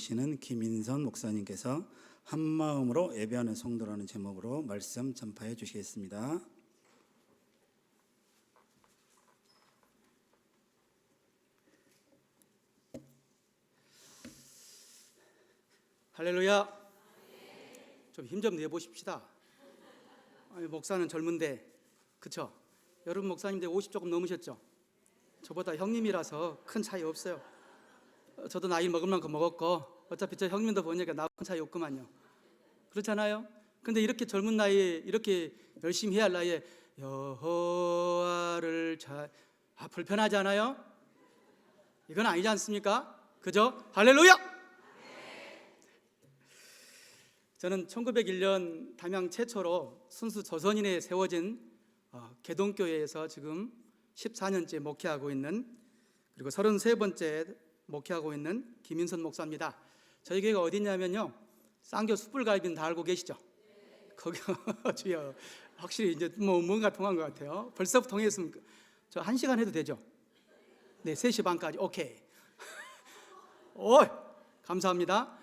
시는 김인선 목사님께서 한마음으로 예배하는 성도라는 제목으로 말씀 전파해 주시겠습니다. 할렐루야. 좀 힘 좀 내보십시다. 아니, 목사는 젊은데, 그쵸? 여러분 목사님들 50 조금 넘으셨죠? 저보다 형님이라서 큰 차이 없어요. 저도 나이 먹을 만큼 먹었고 어차피 저 형님도 보니까 나하고 큰 차이 없구만요. 그렇잖아요? 근데 이렇게 젊은 나이에 이렇게 열심히 해야 할 나이에 여호와를 불편하지 않아요? 이건 아니지 않습니까? 그죠? 할렐루야! 저는 1901년 담양 최초로 순수 조선인에 세워진 개동교회에서 지금 14년째 목회하고 있는, 그리고 33번째 목회하고 있는 김인선 목사입니다. 저희 교회가 어디냐면요, 쌍교 숯불갈비는 다 알고 계시죠? 거기 주여, 확실히 이제 뭔가 통한 것 같아요. 벌써 통했으면 저 1시간 해도 되죠? 네, 3시 반까지. 오케이. 오, 감사합니다.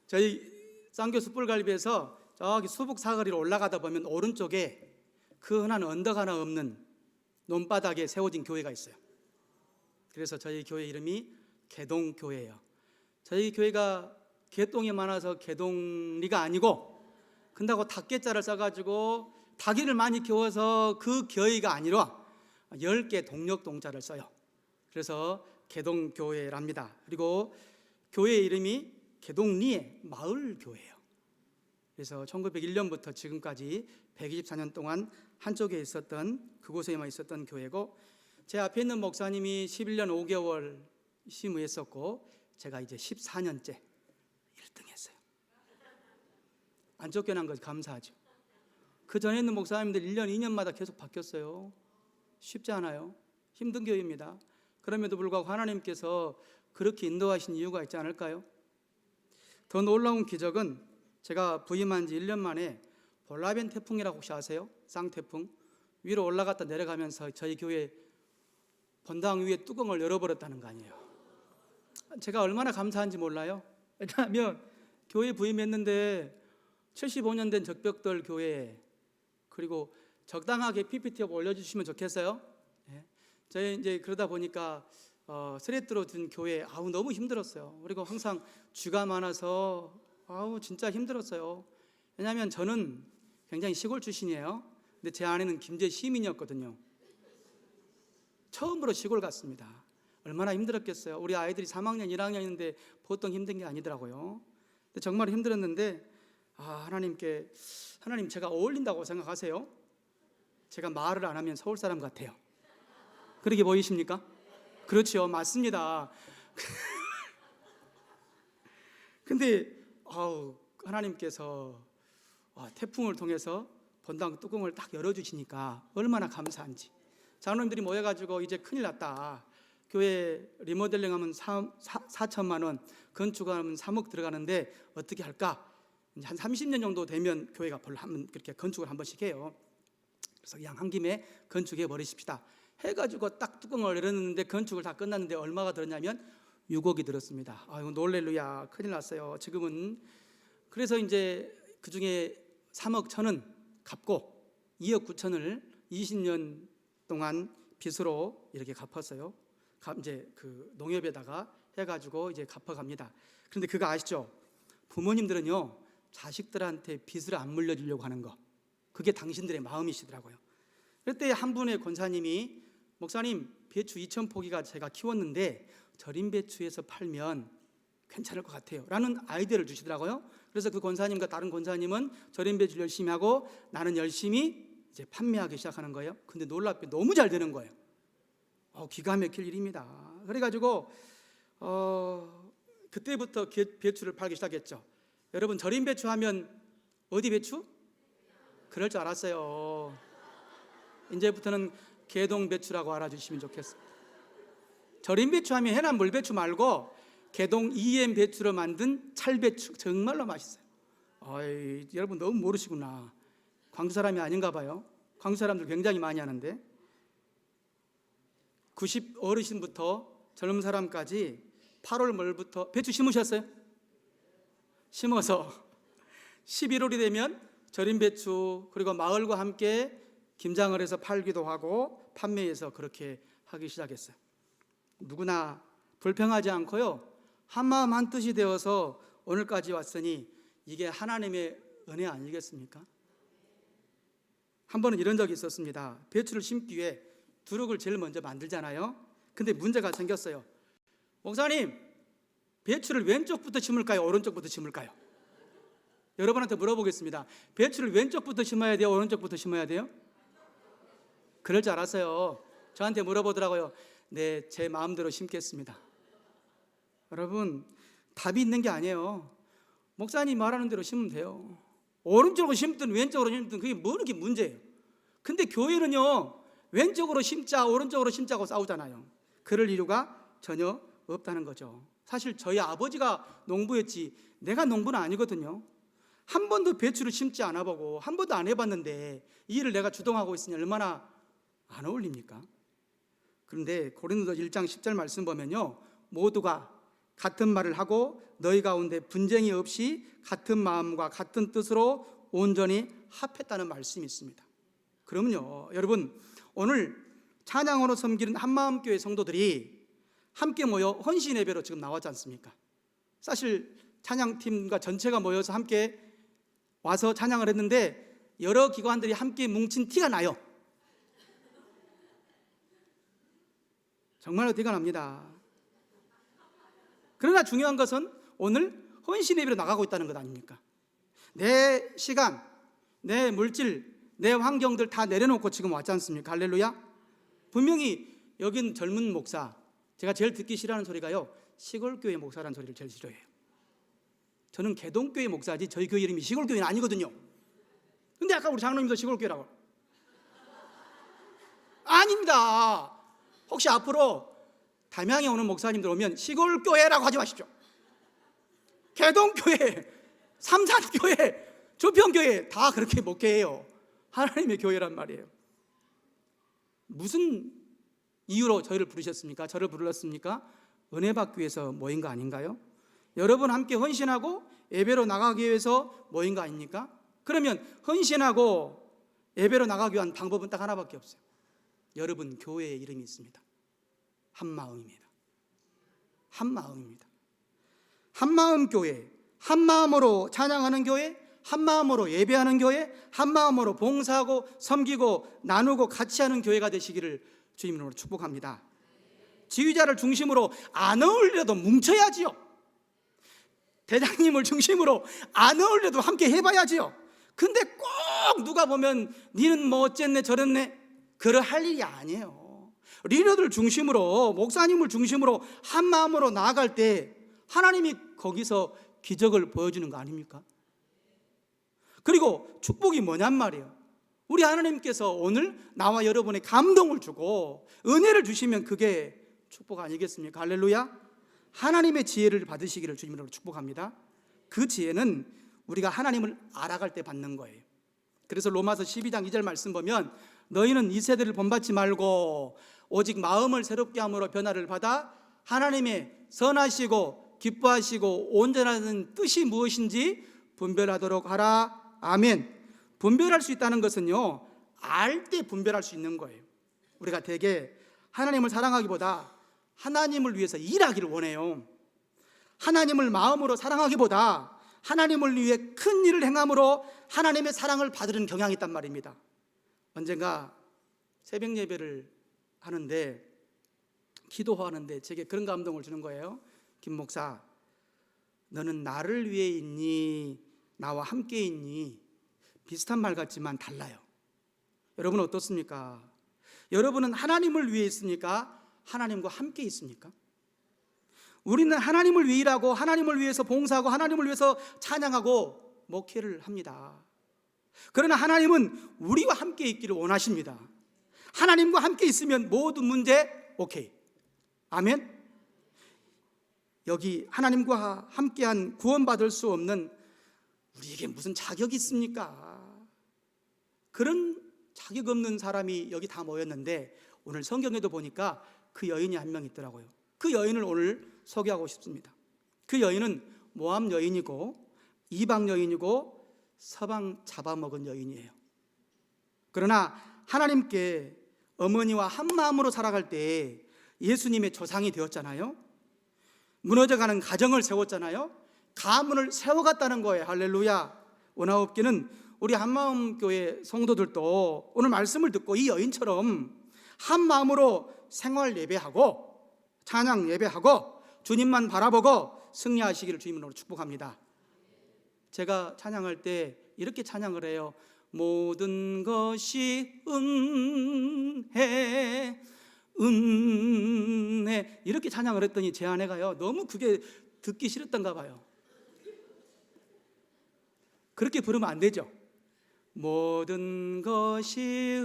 저희 쌍교 숯불갈비에서 저기 수북 사거리로 올라가다 보면 오른쪽에 그 흔한 언덕 하나 없는 논바닥에 세워진 교회가 있어요. 그래서 저희 교회 이름이 개동교회예요. 저희 교회가 개똥이 많아서 개동리가 아니고, 근다고 닭개자를 써가지고 닭이를 많이 키워서 그 교회가 아니라 10개 동력동자를 써요. 그래서 개동교회랍니다. 그리고 교회 이름이 개동리의 마을교회예요. 그래서 1901년부터 지금까지 124년 동안 한쪽에 있었던, 그곳에만 있었던 교회고, 제 앞에 있는 목사님이 11년 5개월 심의했었고 제가 이제 14년째 1등 했어요. 안 쫓겨난 것 감사하죠. 그 전에 있는 목사님들 1년 2년마다 계속 바뀌었어요. 쉽지 않아요. 힘든 교회입니다. 그럼에도 불구하고 하나님께서 그렇게 인도하신 이유가 있지 않을까요? 더 놀라운 기적은 제가 부임한 지 1년 만에 볼라벤 태풍이라고 혹시 아세요? 쌍태풍. 위로 올라갔다 내려가면서 저희 교회 본당 위에 뚜껑을 열어버렸다는 거 아니에요. 제가 얼마나 감사한지 몰라요. 왜냐하면 교회 부임했는데 75년 된 적벽돌 교회에, 그리고 적당하게 PPT 올려주시면 좋겠어요. 네. 저희 이제 그러다 보니까 스레트로 든 교회, 너무 힘들었어요. 그리고 항상 쥐가 많아서 진짜 힘들었어요. 왜냐하면 저는 굉장히 시골 출신이에요. 근데 제 아내는 김제 시민이었거든요. 처음으로 시골 갔습니다. 얼마나 힘들었겠어요. 우리 아이들이 3학년, 1학년인데 보통 힘든 게 아니더라고요. 근데 정말 힘들었는데 하나님 제가 어울린다고 생각하세요? 제가 말을 안 하면 서울 사람 같아요. 그렇게 보이십니까? 그렇죠, 맞습니다. 근데 하나님께서 태풍을 통해서 본당 뚜껑을 딱 열어주시니까 얼마나 감사한지. 장로님들이 모여가지고 이제 큰일 났다, 교회 리모델링하면 4천만 원, 건축하면 3억 들어가는데 어떻게 할까? 이제 한 30년 정도 되면 교회가 그렇게 건축을 한 번씩 해요. 그래서 그냥 한 김에 건축해 버리십시다 해가지고 딱 뚜껑을 열었는데, 건축을 다 끝났는데 얼마가 들었냐면 6억이 들었습니다. 놀렐루야, 큰일 났어요 지금은. 그래서 이제 그 중에 3억 1천은 갚고 2억 9천을 20년 동안 빚으로 이렇게 갚았어요. 이제 그 농협에다가 해가지고 이제 갚아갑니다. 그런데 그거 아시죠? 부모님들은요, 자식들한테 빚을 안 물려주려고 하는 거, 그게 당신들의 마음이시더라고요. 그때 한 분의 권사님이, 목사님, 배추 2,000포기가 제가 키웠는데 절임 배추에서 팔면 괜찮을 것 같아요 라는 아이디어를 주시더라고요. 그래서 그 권사님과 다른 권사님은 절임 배추를 열심히 하고 나는 열심히 이제 판매하기 시작하는 거예요. 근데 놀랍게 너무 잘 되는 거예요. 기가 막힐 일입니다. 그래가지고 그때부터 배추를 팔기 시작했죠. 여러분, 절임 배추 하면 어디 배추? 그럴 줄 알았어요. 이제부터는 개동 배추라고 알아주시면 좋겠어요. 절임 배추 하면 해남 물배추 말고 개동 EM 배추로 만든 찰배추, 정말로 맛있어요. 여러분 너무 모르시구나. 광주 사람이 아닌가 봐요. 광주 사람들 굉장히 많이 하는데, 90 어르신부터 젊은 사람까지 8월 말부터 배추 심으셨어요? 심어서 11월이 되면 절임 배추 그리고 마을과 함께 김장을 해서 팔기도 하고 판매해서 그렇게 하기 시작했어요. 누구나 불평하지 않고요, 한마음 한뜻이 되어서 오늘까지 왔으니 이게 하나님의 은혜 아니겠습니까? 한 번은 이런 적이 있었습니다. 배추를 심기 위해 두룩을 제일 먼저 만들잖아요. 근데 문제가 생겼어요. 목사님, 배추를 왼쪽부터 심을까요? 오른쪽부터 심을까요? 여러분한테 물어보겠습니다. 배추를 왼쪽부터 심어야 돼요? 오른쪽부터 심어야 돼요? 그럴 줄 알았어요. 저한테 물어보더라고요. 네, 제 마음대로 심겠습니다. 여러분, 답이 있는 게 아니에요. 목사님 말하는 대로 심으면 돼요. 오른쪽으로 심든 왼쪽으로 심든 그게 뭐 이렇게 문제예요. 근데 교회는요, 왼쪽으로 심자 오른쪽으로 심자고 싸우잖아요. 그럴 이유가 전혀 없다는 거죠. 사실 저희 아버지가 농부였지 내가 농부는 아니거든요. 한 번도 배추를 심지 않아 보고 한 번도 안 해봤는데 이 일을 내가 주동하고 있으니 얼마나 안 어울립니까? 그런데 고린도서 1장 10절 말씀 보면요, 모두가 같은 말을 하고 너희 가운데 분쟁이 없이 같은 마음과 같은 뜻으로 온전히 합했다는 말씀이 있습니다. 그러면요, 여러분, 오늘 찬양으로 섬기는 한마음교회 성도들이 함께 모여 헌신 예배로 지금 나왔지 않습니까? 사실 찬양팀과 전체가 모여서 함께 와서 찬양을 했는데 여러 기관들이 함께 뭉친 티가 나요. 정말로 티가 납니다. 그러나 중요한 것은 오늘 헌신 예배로 나가고 있다는 것 아닙니까? 내 시간, 내 물질, 내 환경들 다 내려놓고 지금 왔지 않습니까? 할렐루야. 분명히 여긴 젊은 목사, 제가 제일 듣기 싫어하는 소리가요, 시골교회 목사라는 소리를 제일 싫어해요. 저는 개동교회 목사지 저희 교회 이름이 시골교회는 아니거든요. 근데 아까 우리 장로님도 시골교회라고. 아닙니다. 혹시 앞으로 담양에 오는 목사님들 오면 시골교회라고 하지 마십시오. 개동교회, 삼산교회, 조평교회 다 그렇게 목회해요. 하나님의 교회란 말이에요. 무슨 이유로 저희를 부르셨습니까? 저를 불렀습니까? 은혜 받기 위해서 모인 거 아닌가요? 여러분 함께 헌신하고 예배로 나가기 위해서 모인 거 아닙니까? 그러면 헌신하고 예배로 나가기 위한 방법은 딱 하나밖에 없어요. 여러분 교회의 이름이 있습니다. 한마음입니다. 한마음입니다. 한마음 교회, 한마음으로 찬양하는 교회, 한마음으로 예배하는 교회, 한마음으로 봉사하고 섬기고 나누고 같이 하는 교회가 되시기를 주님으로 축복합니다. 지휘자를 중심으로 안 어울려도 뭉쳐야지요. 대장님을 중심으로 안 어울려도 함께 해봐야지요. 근데 꼭 누가 보면 니는 뭐 어쨌네 저랬네 그럴 할 일이 아니에요. 리더들 중심으로, 목사님을 중심으로 한 마음으로 나아갈 때 하나님이 거기서 기적을 보여주는 거 아닙니까? 그리고 축복이 뭐냔 말이에요. 우리 하나님께서 오늘 나와 여러분의 감동을 주고 은혜를 주시면 그게 축복 아니겠습니까? 할렐루야. 하나님의 지혜를 받으시기를 주님으로 축복합니다. 그 지혜는 우리가 하나님을 알아갈 때 받는 거예요. 그래서 로마서 12장 2절 말씀 보면 너희는 이 세대를 본받지 말고 오직 마음을 새롭게 함으로 변화를 받아 하나님의 선하시고 기뻐하시고 온전한 뜻이 무엇인지 분별하도록 하라. 아멘. 분별할 수 있다는 것은요, 알 때 분별할 수 있는 거예요. 우리가 대개 하나님을 사랑하기보다 하나님을 위해서 일하기를 원해요. 하나님을 마음으로 사랑하기보다 하나님을 위해 큰 일을 행함으로 하나님의 사랑을 받으려는 경향이 있단 말입니다. 언젠가 새벽 예배를 하는데 기도하는데 제게 그런 감동을 주는 거예요. 김 목사, 너는 나를 위해 있니? 나와 함께 있니? 비슷한 말 같지만 달라요. 여러분 어떻습니까? 여러분은 하나님을 위해 있습니까? 하나님과 함께 있습니까? 우리는 하나님을 위해 일하고 하나님을 위해서 봉사하고 하나님을 위해서 찬양하고 목회를 합니다. 그러나 하나님은 우리와 함께 있기를 원하십니다. 하나님과 함께 있으면 모든 문제 오케이. 아멘. 여기 하나님과 함께한 구원받을 수 없는 우리에게 무슨 자격이 있습니까? 그런 자격 없는 사람이 여기 다 모였는데 오늘 성경에도 보니까 그 여인이 한 명 있더라고요. 그 여인을 오늘 소개하고 싶습니다. 그 여인은 모압 여인이고 이방 여인이고 서방 잡아먹은 여인이에요. 그러나 하나님께 어머니와 한 마음으로 살아갈 때 예수님의 조상이 되었잖아요. 무너져가는 가정을 세웠잖아요. 가문을 세워갔다는 거예요. 할렐루야. 원아홉교는 우리 한마음교회 성도들도 오늘 말씀을 듣고 이 여인처럼 한 마음으로 생활 예배하고 찬양 예배하고 주님만 바라보고 승리하시기를 주님으로 축복합니다. 제가 찬양할 때 이렇게 찬양을 해요. 모든 것이 은혜 은혜, 이렇게 찬양을 했더니 제 아내가요, 너무 그게 듣기 싫었던가 봐요. 그렇게 부르면 안 되죠. 모든 것이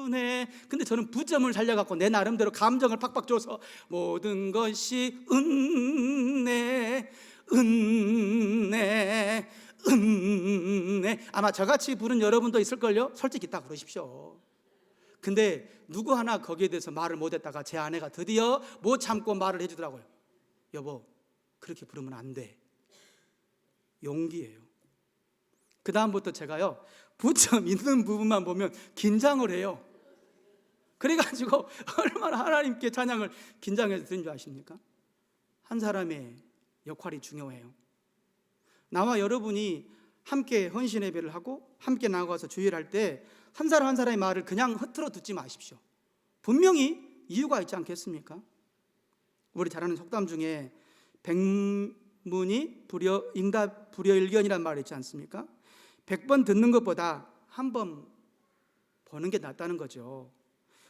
은혜. 근데 저는 부점을 살려갖고 내 나름대로 감정을 팍팍 줘서 모든 것이 은혜 은혜 은혜. 아마 저같이 부른 여러분도 있을걸요. 솔직히 딱 그러십시오. 근데 누구 하나 거기에 대해서 말을 못했다가 제 아내가 드디어 못 참고 말을 해주더라고요. 여보, 그렇게 부르면 안 돼. 용기예요. 그 다음부터 제가요, 부점 있는 부분만 보면 긴장을 해요. 그래가지고 얼마나 하나님께 찬양을 긴장해서 드린 줄 아십니까? 한 사람의 역할이 중요해요. 나와 여러분이 함께 헌신 예배를 하고 함께 나가서 주일을 할 때 한 사람 한 사람의 말을 그냥 흐트러 듣지 마십시오. 분명히 이유가 있지 않겠습니까? 우리 잘 아는 속담 중에 백문이 불여일견이라는 말이 있지 않습니까? 100번 듣는 것보다 한 번 보는 게 낫다는 거죠.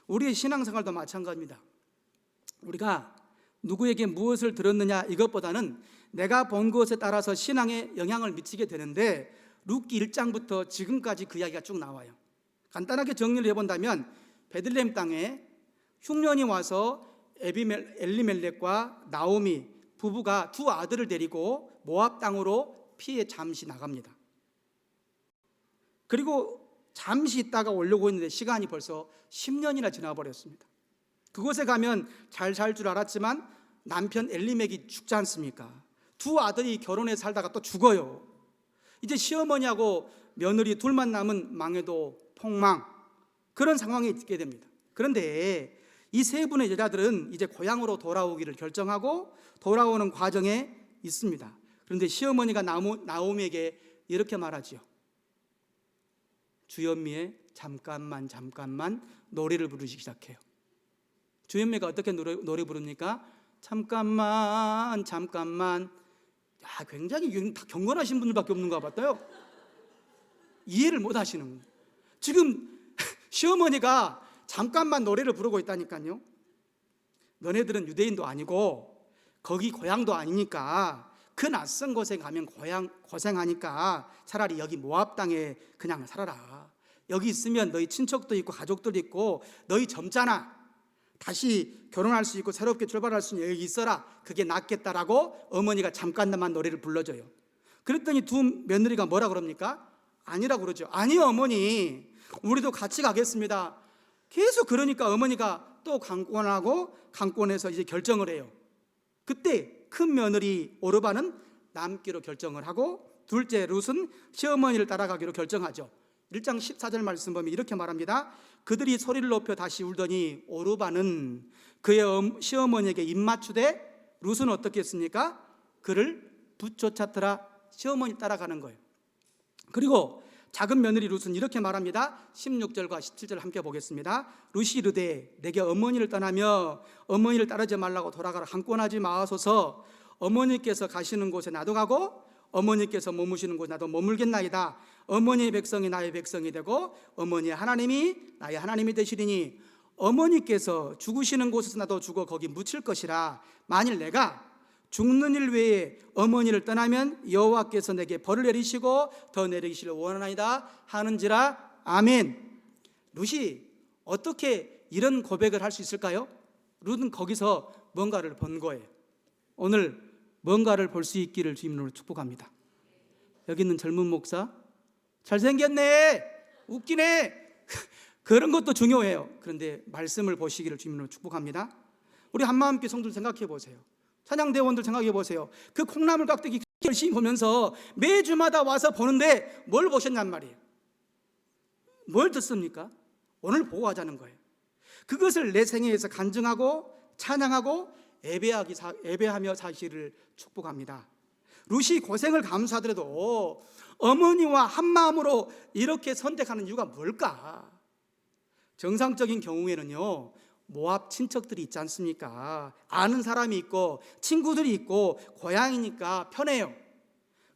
우리의 신앙생활도 마찬가지입니다. 우리가 누구에게 무엇을 들었느냐 이것보다는 내가 본 것에 따라서 신앙에 영향을 미치게 되는데, 룻기 1장부터 지금까지 그 이야기가 쭉 나와요. 간단하게 정리를 해본다면 베들레헴 땅에 흉년이 와서 엘리멜렉과 나오미 부부가 두 아들을 데리고 모압 땅으로 피해 잠시 나갑니다. 그리고 잠시 있다가 오려고 했는데 시간이 벌써 10년이나 지나버렸습니다. 그곳에 가면 잘 살 줄 알았지만 남편 엘리멜렉이 죽지 않습니까? 두 아들이 결혼해 살다가 또 죽어요. 이제 시어머니하고 며느리 둘만 남은 망해도 폭망, 그런 상황에 있게 됩니다. 그런데 이 세 분의 여자들은 이제 고향으로 돌아오기를 결정하고 돌아오는 과정에 있습니다. 그런데 시어머니가 나오미에게 이렇게 말하지요. 주현미의 잠깐만 노래를 부르기 시작해요. 주현미가 어떻게 노래 부릅니까? 잠깐만. 야, 굉장히 경건하신 분들밖에 없는 것 같아요. 이해를 못 하시는 거예요. 지금 시어머니가 잠깐만 노래를 부르고 있다니까요. 너네들은 유대인도 아니고 거기 고향도 아니니까 그 낯선 곳에 가면 고생하니까 차라리 여기 모압 땅에 그냥 살아라. 여기 있으면 너희 친척도 있고 가족들도 있고 너희 젊잖아. 다시 결혼할 수 있고 새롭게 출발할 수 있는 여기 있어라. 그게 낫겠다라고 어머니가 잠깐만 노래를 불러줘요. 그랬더니 두 며느리가 뭐라 그럽니까? 아니라고 그러죠. 아니요 어머니, 우리도 같이 가겠습니다. 계속 그러니까 어머니가 또 강권해서 이제 결정을 해요. 그때 큰 며느리 오르바는 남기로 결정을 하고 둘째 룻은 시어머니를 따라가기로 결정하죠. 1장 14절 말씀 보면 이렇게 말합니다. 그들이 소리를 높여 다시 울더니 오르바는 그의 시어머니에게 입맞추되 룻은 어떻게 했습니까? 그를 붙쫓았더라. 시어머니 따라가는 거예요. 그리고 작은 며느리 룻은 이렇게 말합니다. 16절과 17절 함께 보겠습니다. 룻이 이르되 내게 어머니를 떠나며 어머니를 따르지 말라고 돌아가라. 강권하지 마소서. 어머니께서 가시는 곳에 나도 가고 어머니께서 머무시는 곳에 나도 머물겠나이다. 어머니의 백성이 나의 백성이 되고 어머니의 하나님이 나의 하나님이 되시리니 어머니께서 죽으시는 곳에서 나도 죽어 거기 묻힐 것이라. 만일 내가 죽는 일 외에 어머니를 떠나면 여호와께서 내게 벌을 내리시고 더 내리시기를 원하나이다 하는지라. 아멘. 룻이 어떻게 이런 고백을 할 수 있을까요? 룻은 거기서 뭔가를 본 거예요. 오늘 뭔가를 볼 수 있기를 주님으로 축복합니다. 여기 있는 젊은 목사, 잘생겼네, 웃기네, 그런 것도 중요해요. 그런데 말씀을 보시기를 주님으로 축복합니다. 우리 한마음께 성도들 생각해 보세요. 찬양대원들 생각해 보세요. 그 콩나물 깍두기 열심히 보면서 매주마다 와서 보는데 뭘 보셨냔 말이에요. 뭘 듣습니까? 오늘 보고 하자는 거예요. 그것을 내 생애에서 간증하고 찬양하고 예배하며 사시를 축복합니다. 룻이 고생을 감수하더라도 어머니와 한마음으로 이렇게 선택하는 이유가 뭘까? 정상적인 경우에는요, 모압 친척들이 있지 않습니까? 아는 사람이 있고 친구들이 있고 고향이니까 편해요.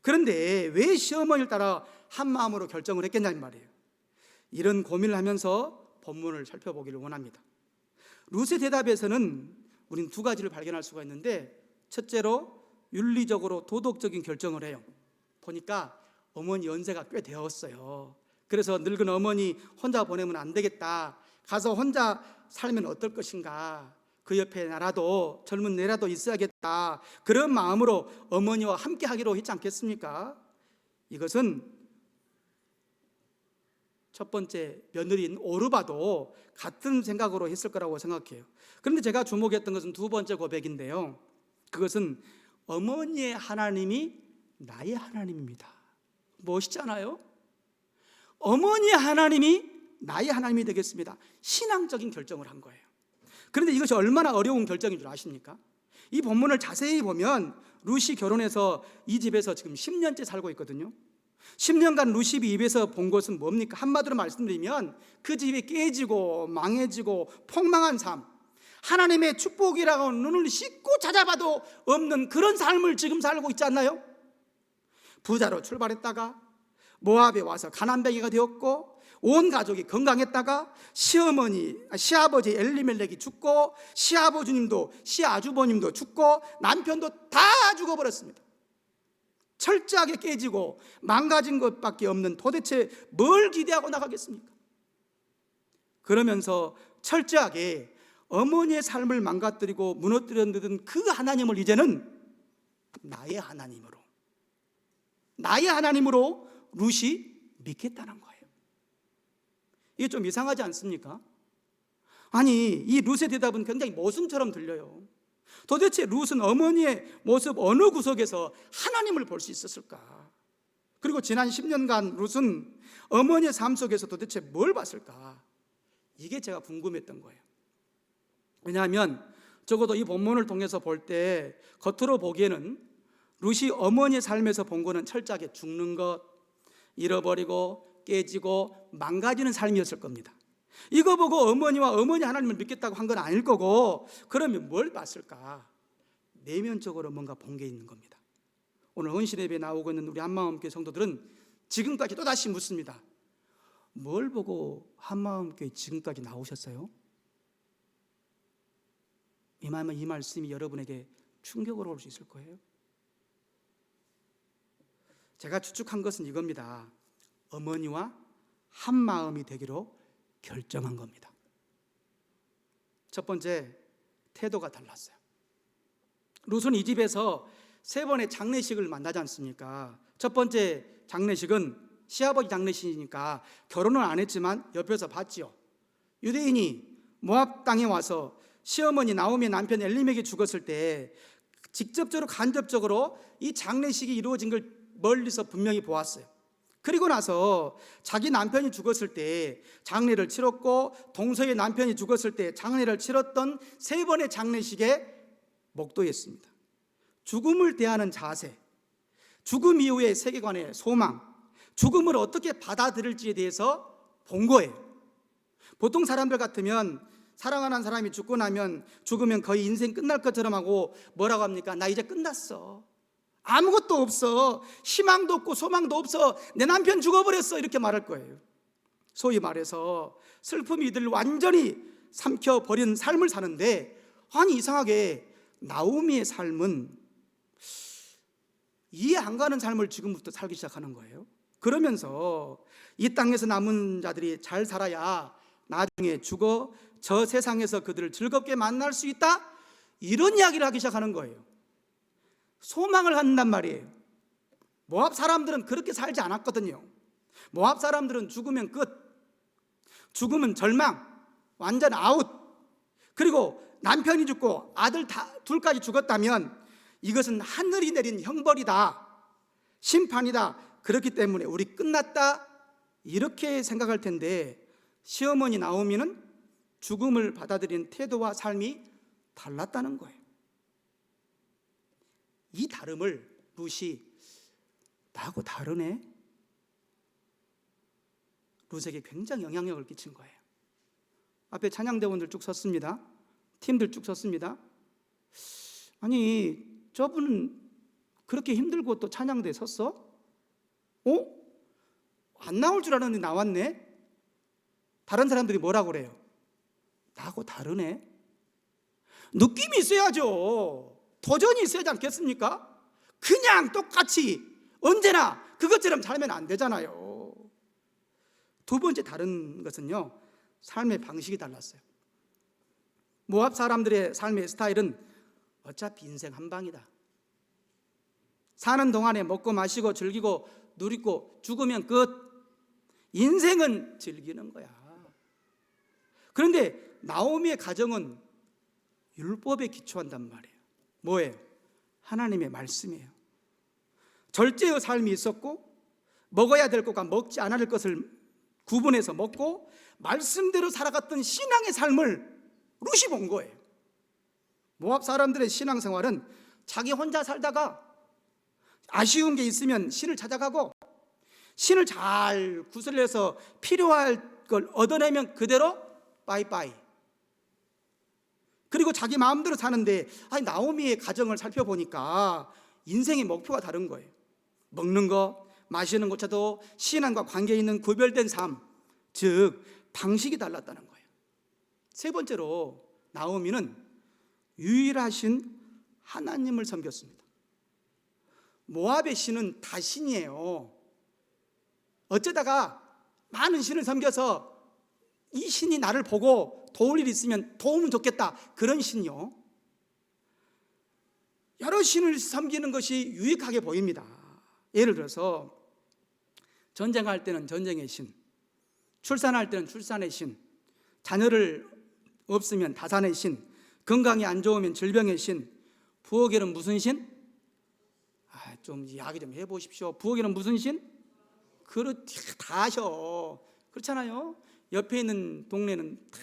그런데 왜 시어머니를 따라 한마음으로 결정을 했겠냐는 말이에요. 이런 고민을 하면서 본문을 살펴보기를 원합니다. 룻의 대답에서는 우리는 두 가지를 발견할 수가 있는데, 첫째로 윤리적으로 도덕적인 결정을 해요. 보니까 어머니 연세가 꽤 되었어요. 그래서 늙은 어머니 혼자 보내면 안 되겠다. 가서 혼자 살면 어떨 것인가. 그 옆에 나라도 젊은 내라도 있어야겠다. 그런 마음으로 어머니와 함께 하기로 했지 않겠습니까? 이것은 첫 번째 며느리인 오르바도 같은 생각으로 했을 거라고 생각해요. 그런데 제가 주목했던 것은 두 번째 고백인데요, 그것은 어머니의 하나님이 나의 하나님입니다. 멋있잖아요? 어머니의 하나님이 나의 하나님이 되겠습니다. 신앙적인 결정을 한 거예요. 그런데 이것이 얼마나 어려운 결정인 줄 아십니까? 이 본문을 자세히 보면 룻이 결혼해서 이 집에서 지금 10년째 살고 있거든요. 10년간 룻이 입에서 본 것은 뭡니까? 한마디로 말씀드리면 그 집이 깨지고 망해지고 폭망한 삶, 하나님의 축복이라고 눈을 씻고 찾아봐도 없는 그런 삶을 지금 살고 있지 않나요? 부자로 출발했다가 모압에 와서 가난뱅이가 되었고, 온 가족이 건강했다가 시아버지 엘리멜렉이 죽고, 시아주버님도 죽고, 남편도 다 죽어버렸습니다. 철저하게 깨지고 망가진 것밖에 없는, 도대체 뭘 기대하고 나가겠습니까? 그러면서 철저하게 어머니의 삶을 망가뜨리고 무너뜨렸던 그 하나님을 이제는 나의 하나님으로 룻이 믿겠다는 거예요. 이게 좀 이상하지 않습니까? 아니, 이 룻의 대답은 굉장히 모순처럼 들려요. 도대체 룻은 어머니의 모습 어느 구석에서 하나님을 볼 수 있었을까? 그리고 지난 10년간 룻은 어머니의 삶 속에서 도대체 뭘 봤을까? 이게 제가 궁금했던 거예요. 왜냐하면 적어도 이 본문을 통해서 볼 때 겉으로 보기에는 룻이 어머니의 삶에서 본 거는 철저하게 죽는 것, 잃어버리고 깨지고 망가지는 삶이었을 겁니다. 이거 보고 어머니와 어머니 하나님을 믿겠다고 한 건 아닐 거고, 그러면 뭘 봤을까? 내면적으로 뭔가 본 게 있는 겁니다. 오늘 헌신 예배에 나오고 있는 우리 한마음교회 성도들은 지금까지 또다시 묻습니다. 뭘 보고 한마음교회 지금까지 나오셨어요? 이 말씀이 여러분에게 충격으로 올 수 있을 거예요. 제가 추측한 것은 이겁니다. 어머니와 한 마음이 되기로 결정한 겁니다. 첫 번째, 태도가 달랐어요. 룻은 이 집에서 세 번의 장례식을 만나지 않습니까? 첫 번째 장례식은 시아버지 장례식이니까 결혼은 안 했지만 옆에서 봤지요. 유대인이 모압 땅에 와서 시어머니 나오미의 남편 엘리멜렉이 죽었을 때 직접적으로 간접적으로 이 장례식이 이루어진 걸 멀리서 분명히 보았어요. 그리고 나서 자기 남편이 죽었을 때 장례를 치렀고, 동서의 남편이 죽었을 때 장례를 치렀던 세 번의 장례식에 목도했습니다. 죽음을 대하는 자세, 죽음 이후의 세계관의 소망, 죽음을 어떻게 받아들일지에 대해서 본 거예요. 보통 사람들 같으면 사랑하는 사람이 죽고 나면 죽으면 거의 인생 끝날 것처럼 하고 뭐라고 합니까? 나 이제 끝났어, 아무것도 없어, 희망도 없고 소망도 없어, 내 남편 죽어버렸어, 이렇게 말할 거예요. 소위 말해서 슬픔이들 완전히 삼켜버린 삶을 사는데, 아니 이상하게 나오미의 삶은 이해 안 가는 삶을 지금부터 살기 시작하는 거예요. 그러면서 이 땅에서 남은 자들이 잘 살아야 나중에 죽어 저 세상에서 그들을 즐겁게 만날 수 있다, 이런 이야기를 하기 시작하는 거예요. 소망을 갖는단 말이에요. 모압 사람들은 그렇게 살지 않았거든요. 모압 사람들은 죽으면 끝, 죽으면 절망, 완전 아웃. 그리고 남편이 죽고 아들 둘까지 죽었다면 이것은 하늘이 내린 형벌이다, 심판이다. 그렇기 때문에 우리 끝났다. 이렇게 생각할 텐데 시어머니 나오미는 죽음을 받아들이는 태도와 삶이 달랐다는 거예요. 이 다름을 룻이 나하고 다르네? 룻에게 굉장히 영향력을 끼친 거예요. 앞에 찬양대원들 쭉 섰습니다. 팀들 쭉 섰습니다. 아니, 저분은 그렇게 힘들고 또 찬양대에 섰어? 안 나올 줄 알았는데 나왔네? 다른 사람들이 뭐라고 그래요? 나하고 다르네? 느낌이 있어야죠. 도전이 있어야지 않겠습니까? 그냥 똑같이 언제나 그것처럼 살면 안 되잖아요. 두 번째 다른 것은요, 삶의 방식이 달랐어요. 모압 사람들의 삶의 스타일은 어차피 인생 한 방이다. 사는 동안에 먹고 마시고 즐기고 누리고 죽으면 끝. 인생은 즐기는 거야. 그런데 나오미의 가정은 율법에 기초한단 말이에요. 뭐예요? 하나님의 말씀이에요. 절제의 삶이 있었고 먹어야 될 것과 먹지 않아야 될 것을 구분해서 먹고 말씀대로 살아갔던 신앙의 삶을 룻이 본 거예요. 모압 사람들의 신앙생활은 자기 혼자 살다가 아쉬운 게 있으면 신을 찾아가고 신을 잘 구슬려서 필요할 걸 얻어내면 그대로 빠이빠이. 그리고 자기 마음대로 사는데 나오미의 가정을 살펴보니까 인생의 목표가 다른 거예요. 먹는 거, 마시는 것조차도 신앙과 관계 있는 구별된 삶, 즉 방식이 달랐다는 거예요. 세 번째로 나오미는 유일하신 하나님을 섬겼습니다. 모압의 신은 다 신이에요. 어쩌다가 많은 신을 섬겨서 이 신이 나를 보고 도울 일이 있으면 도우면 좋겠다, 그런 신이요. 여러 신을 섬기는 것이 유익하게 보입니다. 예를 들어서 전쟁할 때는 전쟁의 신, 출산할 때는 출산의 신, 자녀를 없으면 다산의 신, 건강이 안 좋으면 질병의 신, 부엌에는 무슨 신? 좀 이야기 좀 해보십시오. 부엌에는 무슨 신? 다 하셔. 그렇잖아요. 옆에 있는 동네는 다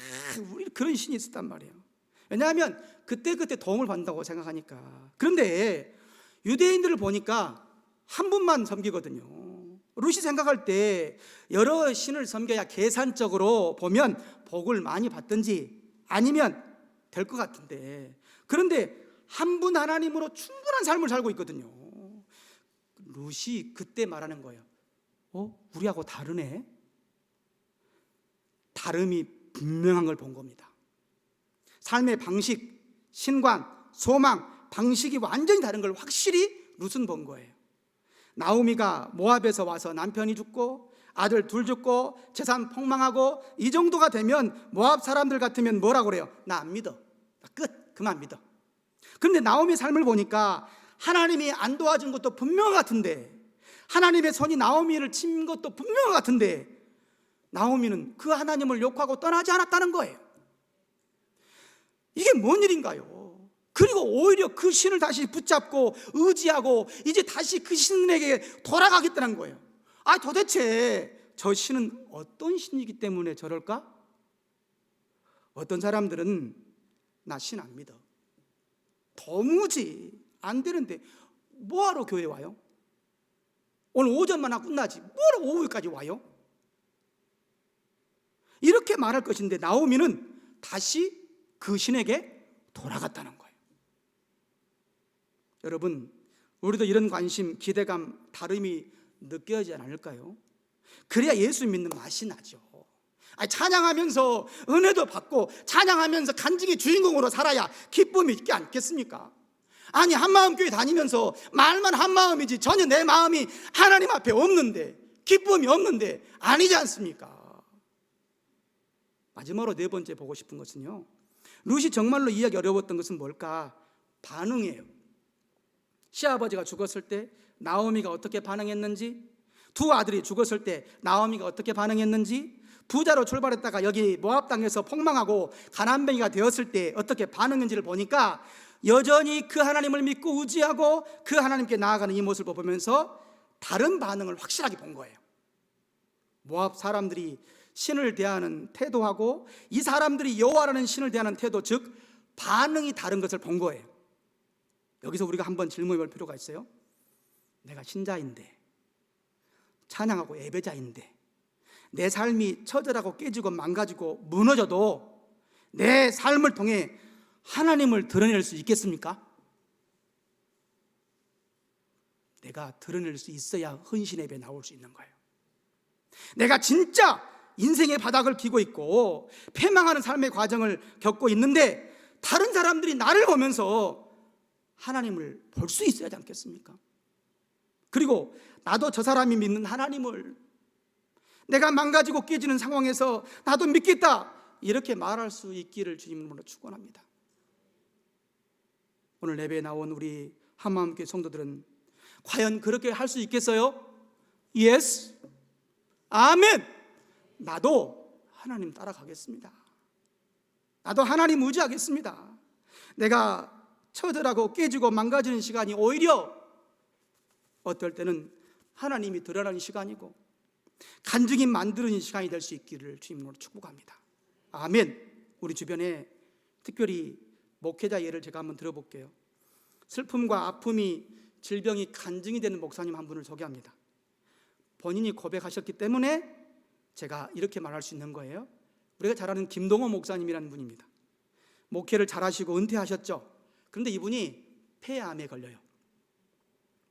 우리 그런 신이 있었단 말이에요. 왜냐하면 그때그때 도움을 받는다고 생각하니까. 그런데 유대인들을 보니까 한 분만 섬기거든요. 룻이 생각할 때 여러 신을 섬겨야 계산적으로 보면 복을 많이 받든지 아니면 될 것 같은데, 그런데 한 분 하나님으로 충분한 삶을 살고 있거든요. 룻이 그때 말하는 거예요. 우리하고 다르네? 다름이 분명한 걸 본 겁니다. 삶의 방식, 신관, 소망, 방식이 완전히 다른 걸 확실히 룻은 본 거예요. 나오미가 모압에서 와서 남편이 죽고 아들 둘 죽고 재산 폭망하고 이 정도가 되면 모압 사람들 같으면 뭐라고 그래요? 나 안 믿어. 나 끝. 그만 믿어. 그런데 나오미의 삶을 보니까 하나님이 안 도와준 것도 분명한 것 같은데, 하나님의 손이 나오미를 친 것도 분명한 것 같은데, 나오미는 그 하나님을 욕하고 떠나지 않았다는 거예요. 이게 뭔 일인가요? 그리고 오히려 그 신을 다시 붙잡고 의지하고 이제 다시 그 신에게 돌아가겠다는 거예요. 도대체 저 신은 어떤 신이기 때문에 저럴까? 어떤 사람들은 나 신 안 믿어. 도무지 안 되는데 뭐하러 교회 와요? 오늘 오전만 하고 끝나지 뭐하러 오후까지 와요? 이렇게 말할 것인데 나오미는 다시 그 신에게 돌아갔다는 거예요. 여러분, 우리도 이런 관심, 기대감, 다름이 느껴지지 않을까요? 그래야 예수 믿는 맛이 나죠. 찬양하면서 은혜도 받고 찬양하면서 간증의 주인공으로 살아야 기쁨이 있지 않겠습니까? 한마음교회 다니면서 말만 한마음이지 전혀 내 마음이 하나님 앞에 없는데, 기쁨이 없는데 아니지 않습니까? 마지막으로 네 번째 보고 싶은 것은요, 룻이 정말로 이해하기 어려웠던 것은 뭘까? 반응이에요. 시아버지가 죽었을 때 나오미가 어떻게 반응했는지, 두 아들이 죽었을 때 나오미가 어떻게 반응했는지, 부자로 출발했다가 여기 모압 땅에서 폭망하고 가난뱅이가 되었을 때 어떻게 반응했는지를 보니까 여전히 그 하나님을 믿고 의지하고 그 하나님께 나아가는 이 모습을 보면서 다른 반응을 확실하게 본 거예요. 모압 사람들이 신을 대하는 태도하고 이 사람들이 여호와라는 신을 대하는 태도, 즉 반응이 다른 것을 본 거예요. 여기서 우리가 한번 질문해 볼 필요가 있어요. 내가 신자인데, 찬양하고 예배자인데, 내 삶이 처절하고 깨지고 망가지고 무너져도 내 삶을 통해 하나님을 드러낼 수 있겠습니까? 내가 드러낼 수 있어야 헌신 예배 나올 수 있는 거예요. 내가 진짜 인생의 바닥을 기고 있고 패망하는 삶의 과정을 겪고 있는데 다른 사람들이 나를 보면서 하나님을 볼 수 있어야 하지 않겠습니까? 그리고 나도 저 사람이 믿는 하나님을, 내가 망가지고 깨지는 상황에서 나도 믿겠다, 이렇게 말할 수 있기를 주님으로 축원합니다. 오늘 예배에 나온 우리 한마음교회 성도들은 과연 그렇게 할 수 있겠어요? Yes, 아멘. 나도 하나님 따라가겠습니다. 나도 하나님 의지하겠습니다. 내가 처절하고 깨지고 망가지는 시간이 오히려 어떨 때는 하나님이 드러나는 시간이고 간증이 만드는 시간이 될 수 있기를 주님으로 축복합니다. 아멘. 우리 주변에 특별히 목회자 예를 제가 한번 들어볼게요. 슬픔과 아픔이, 질병이 간증이 되는 목사님 한 분을 소개합니다. 본인이 고백하셨기 때문에 제가 이렇게 말할 수 있는 거예요. 우리가 잘 아는 김동호 목사님이라는 분입니다. 목회를 잘하시고 은퇴하셨죠. 그런데 이분이 폐암에 걸려요.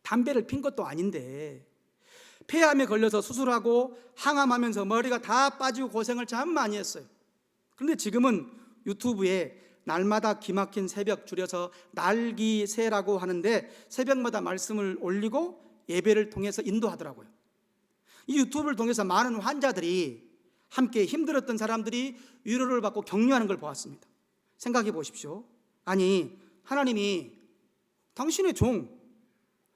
담배를 핀 것도 아닌데 폐암에 걸려서 수술하고 항암하면서 머리가 다 빠지고 고생을 참 많이 했어요. 그런데 지금은 유튜브에 날마다 기막힌 새벽, 줄여서 날기새라고 하는데 새벽마다 말씀을 올리고 예배를 통해서 인도하더라고요. 이 유튜브를 통해서 많은 환자들이, 함께 힘들었던 사람들이 위로를 받고 격려하는 걸 보았습니다. 생각해 보십시오. 아니, 하나님이 당신의 종,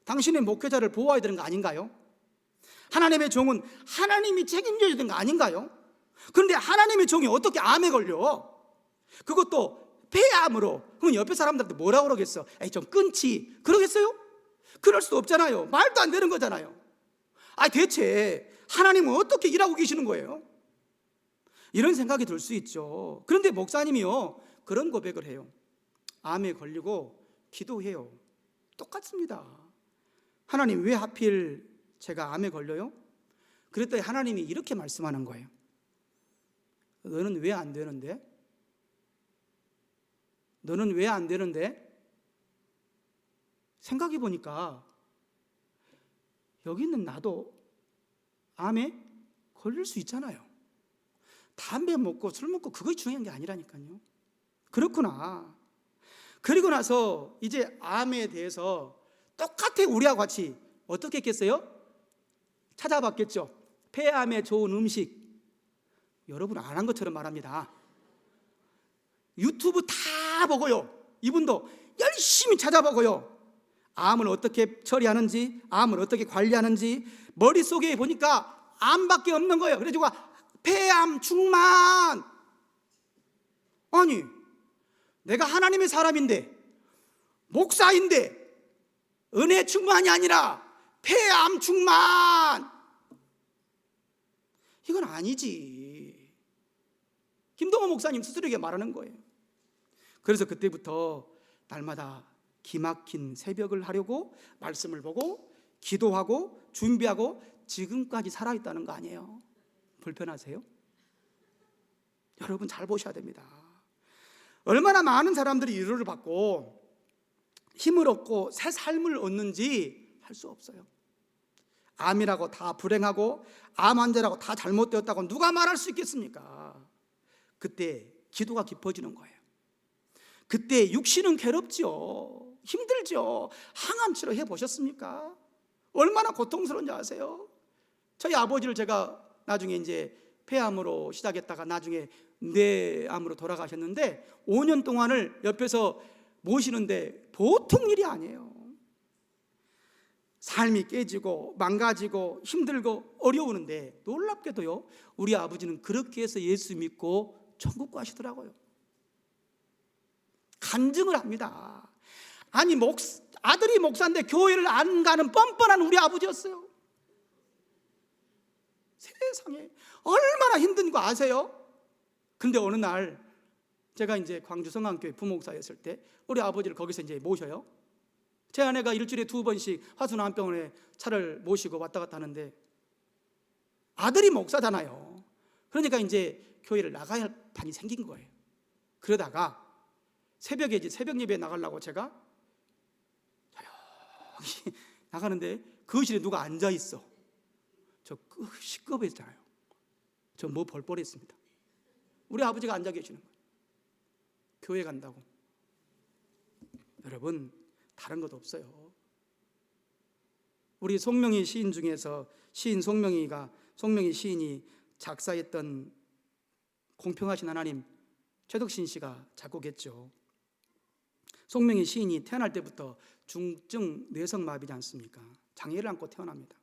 당신의 목회자를 보호해야 되는 거 아닌가요? 하나님의 종은 하나님이 책임져야 되는 거 아닌가요? 그런데 하나님의 종이 어떻게 암에 걸려? 그것도 폐암으로. 그럼 옆에 사람들한테 뭐라고 그러겠어? 에이, 좀 끊지, 그러겠어요? 그럴 수도 없잖아요. 말도 안 되는 거잖아요. 대체 하나님은 어떻게 일하고 계시는 거예요? 이런 생각이 들 수 있죠. 그런데 목사님이요, 그런 고백을 해요. 암에 걸리고 기도해요. 똑같습니다. 하나님, 왜 하필 제가 암에 걸려요? 그랬더니 하나님이 이렇게 말씀하는 거예요. 너는 왜 안 되는데? 너는 왜 안 되는데? 생각해 보니까 여기 있는 나도 암에 걸릴 수 있잖아요. 담배 먹고 술 먹고 그것이 중요한 게 아니라니까요. 그렇구나. 그리고 나서 이제 암에 대해서 똑같이 우리와 같이 어떻게 했겠어요? 찾아봤겠죠. 폐암에 좋은 음식. 여러분 안 한 것처럼 말합니다. 유튜브 다 보고요. 이분도 열심히 찾아보고요. 암을 어떻게 처리하는지, 암을 어떻게 관리하는지 머릿속에 보니까 암밖에 없는 거예요. 그래가지고 폐암 충만. 아니, 내가 하나님의 사람인데, 목사인데 은혜 충만이 아니라 폐암 충만. 이건 아니지. 김동호 목사님 스스로에게 말하는 거예요. 그래서 그때부터 날마다 기막힌 새벽을 하려고 말씀을 보고 기도하고 준비하고 지금까지 살아있다는 거 아니에요? 불편하세요? 여러분 잘 보셔야 됩니다. 얼마나 많은 사람들이 위로를 받고 힘을 얻고 새 삶을 얻는지 할 수 없어요. 암이라고 다 불행하고 암 환자라고 다 잘못되었다고 누가 말할 수 있겠습니까? 그때 기도가 깊어지는 거예요. 그때 육신은 괴롭죠. 힘들죠. 항암 치료 해보셨습니까? 얼마나 고통스러운지 아세요? 저희 아버지를 제가 나중에 이제 폐암으로 시작했다가 나중에 뇌암으로 돌아가셨는데 5년 동안을 옆에서 모시는데 보통 일이 아니에요. 삶이 깨지고 망가지고 힘들고 어려우는데 놀랍게도요, 우리 아버지는 그렇게 해서 예수 믿고 천국 가시더라고요. 간증을 합니다. 아니, 아들이 목사인데 교회를 안 가는 뻔뻔한 우리 아버지였어요. 세상에 얼마나 힘든 거 아세요? 근데 어느 날 제가 이제 광주 성안교회 부목사였을 때 우리 아버지를 거기서 이제 모셔요. 제 아내가 일주일에 2번씩 화순암병원에 차를 모시고 왔다 갔다 하는데 아들이 목사잖아요. 그러니까 이제 교회를 나가야 할 판이 생긴 거예요. 그러다가 새벽에 이제 새벽 예배에 나가려고 제가 조용히 나가는데 거실에 누가 앉아 있어. 저 시끄럽잖아요. 저 뭐 볼 뻔했습니다. 우리 아버지가 앉아 계시는 거예요. 교회 간다고. 여러분, 다른 것도 없어요. 우리 송명희 시인 중에서 시인 송명희 시인이 작사했던 공평하신 하나님, 최덕신 씨가 작곡했죠. 송명희 시인이 태어날 때부터 중증 뇌성마비지 않습니까? 장애를 안고 태어납니다.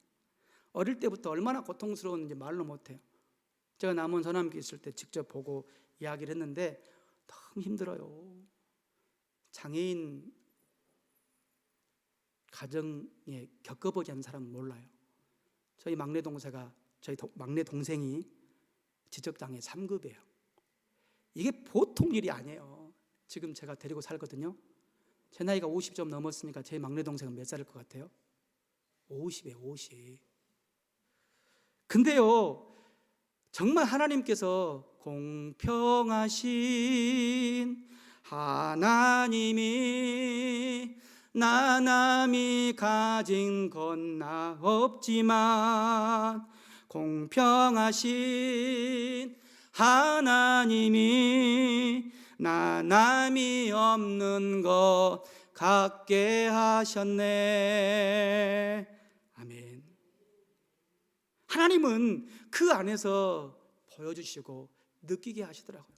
어릴 때부터 얼마나 고통스러웠는지 말로 못해요. 제가 남원 서남기 있을 때 직접 보고 이야기를 했는데 너무 힘들어요. 장애인 가정에 겪어보지 않은 사람은 몰라요. 저희 막내 동생이 지적장애 3급이에요. 이게 보통 일이 아니에요. 지금 제가 데리고 살거든요. 제 나이가 50 좀 넘었으니까 제 막내 동생은 몇 살일 것 같아요? 50이에요, 50. 근데요, 정말 하나님께서 공평하신 하나님이 나 남이 가진 건 나 없지만 공평하신 하나님이 나 남이 없는 것 갖게 하셨네. 아멘. 하나님은 그 안에서 보여주시고 느끼게 하시더라고요.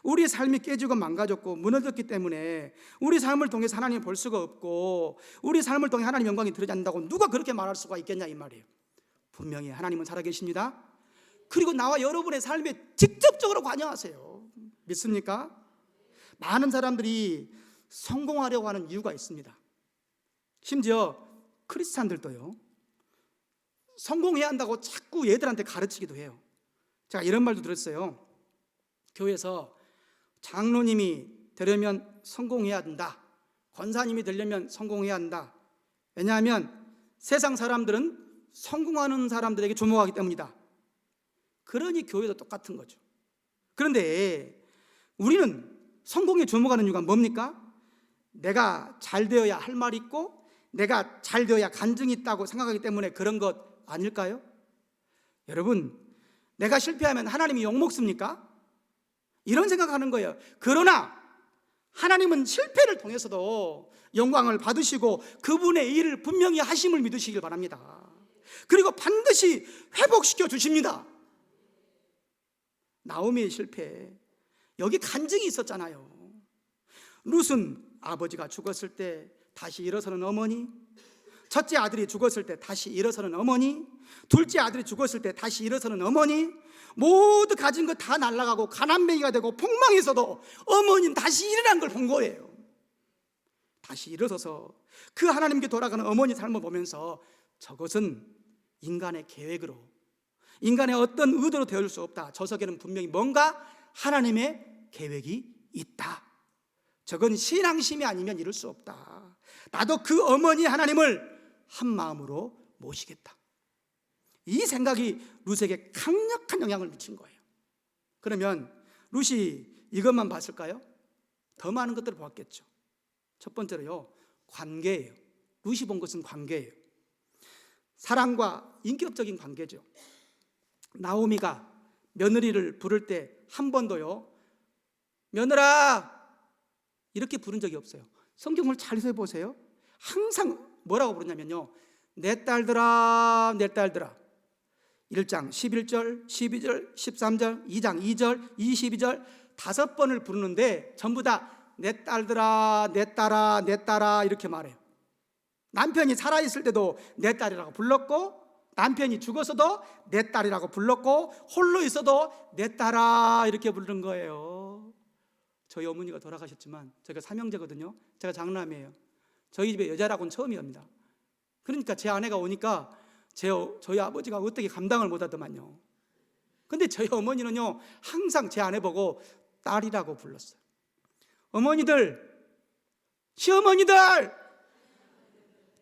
우리 삶이 깨지고 망가졌고 무너졌기 때문에 우리 삶을 통해서 하나님을 볼 수가 없고 우리 삶을 통해 하나님 영광이 드러나지 않는다고 누가 그렇게 말할 수가 있겠냐 이 말이에요. 분명히 하나님은 살아계십니다. 그리고 나와 여러분의 삶에 직접적으로 관여하세요. 믿습니까? 많은 사람들이 성공하려고 하는 이유가 있습니다. 심지어 크리스찬들도요, 성공해야 한다고 자꾸 얘들한테 가르치기도 해요. 제가 이런 말도 들었어요. 교회에서 장로님이 되려면 성공해야 된다. 권사님이 되려면 성공해야 한다. 왜냐하면 세상 사람들은 성공하는 사람들에게 주목하기 때문이다. 그러니 교회도 똑같은 거죠. 그런데 우리는 성공에 주목하는 이유가 뭡니까? 내가 잘 되어야 할 말이 있고 내가 잘 되어야 간증이 있다고 생각하기 때문에 그런 것 아닐까요? 여러분, 내가 실패하면 하나님이 욕먹습니까? 이런 생각하는 거예요. 그러나 하나님은 실패를 통해서도 영광을 받으시고 그분의 일을 분명히 하심을 믿으시길 바랍니다. 그리고 반드시 회복시켜 주십니다. 나오미의 실패, 여기 간증이 있었잖아요. 룻은 아버지가 죽었을 때 다시 일어서는 어머니, 첫째 아들이 죽었을 때 다시 일어서는 어머니, 둘째 아들이 죽었을 때 다시 일어서는 어머니, 모두 가진 거 다 날아가고 가난뱅이가 되고 폭망해서도 어머니는 다시 일어난 걸 본 거예요. 다시 일어서서 그 하나님께 돌아가는 어머니 삶을 보면서 저것은 인간의 계획으로, 인간의 어떤 의도로 되어줄 수 없다. 저 속에는 분명히 뭔가 하나님의 계획이 있다. 저건 신앙심이 아니면 이룰 수 없다. 나도 그 어머니 하나님을 한 마음으로 모시겠다. 이 생각이 룻에게 강력한 영향을 미친 거예요. 그러면 룻이 이것만 봤을까요? 더 많은 것들을 보았겠죠. 첫 번째로요, 관계예요. 룻이 본 것은 관계예요. 사랑과 인격적인 관계죠. 나오미가 며느리를 부를 때 한 번도요, 며느라 이렇게 부른 적이 없어요. 성경을 잘 해보세요. 항상 뭐라고 부르냐면요, 내 딸들아, 내 딸들아. 1장 11절, 12절, 13절, 2장 2절, 22절 5번을 부르는데 전부 다 내 딸들아, 내 딸아, 내 딸아 이렇게 말해요. 남편이 살아있을 때도 내 딸이라고 불렀고, 남편이 죽어서도 내 딸이라고 불렀고, 홀로 있어도 내 딸아 이렇게 부르는 거예요. 저희 어머니가 돌아가셨지만 제가 삼형제거든요. 제가 장남이에요. 저희 집에 여자라고는 처음이옵니다. 그러니까 제 아내가 오니까 저희 아버지가 어떻게 감당을 못하더만요. 근데 저희 어머니는요, 항상 제 아내 보고 딸이라고 불렀어요. 어머니들, 시어머니들,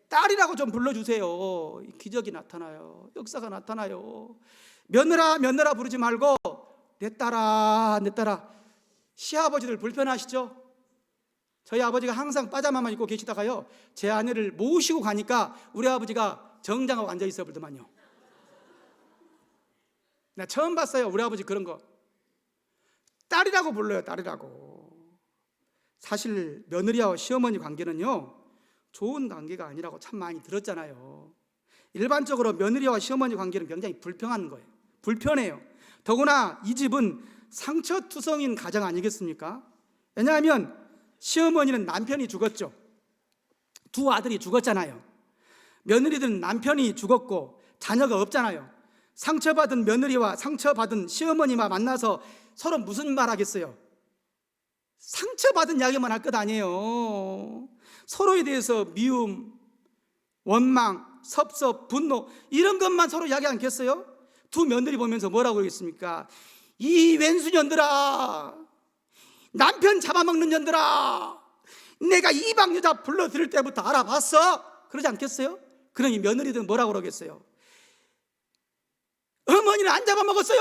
딸이라고 좀 불러주세요. 기적이 나타나요. 역사가 나타나요. 며느라 며느라 부르지 말고 내 딸아 내 딸아. 시아버지들 불편하시죠? 저희 아버지가 항상 빠자마만 입고 계시다가요, 제 아내를 모시고 가니까 우리 아버지가 정장하고 앉아있어 버리더만요. 나 처음 봤어요, 우리 아버지 그런 거. 딸이라고 불러요, 딸이라고. 사실 며느리와 시어머니 관계는요, 좋은 관계가 아니라고 참 많이 들었잖아요. 일반적으로 며느리와 시어머니 관계는 굉장히 불평한 거예요. 불편해요. 더구나 이 집은 상처투성인 가정 아니겠습니까? 왜냐하면 시어머니는 남편이 죽었죠. 두 아들이 죽었잖아요. 며느리들은 남편이 죽었고 자녀가 없잖아요. 상처받은 며느리와 상처받은 시어머니와 만나서 서로 무슨 말 하겠어요? 상처받은 이야기만 할 것 아니에요. 서로에 대해서 미움, 원망, 섭섭, 분노 이런 것만 서로 이야기 않겠어요? 두 며느리 보면서 뭐라고 그러겠습니까? 이 왼수년들아, 남편 잡아먹는 년들아, 내가 이방 여자 불러들일 때부터 알아봤어? 그러지 않겠어요? 그러니 며느리들은 뭐라고 그러겠어요? 어머니는 안 잡아먹었어요?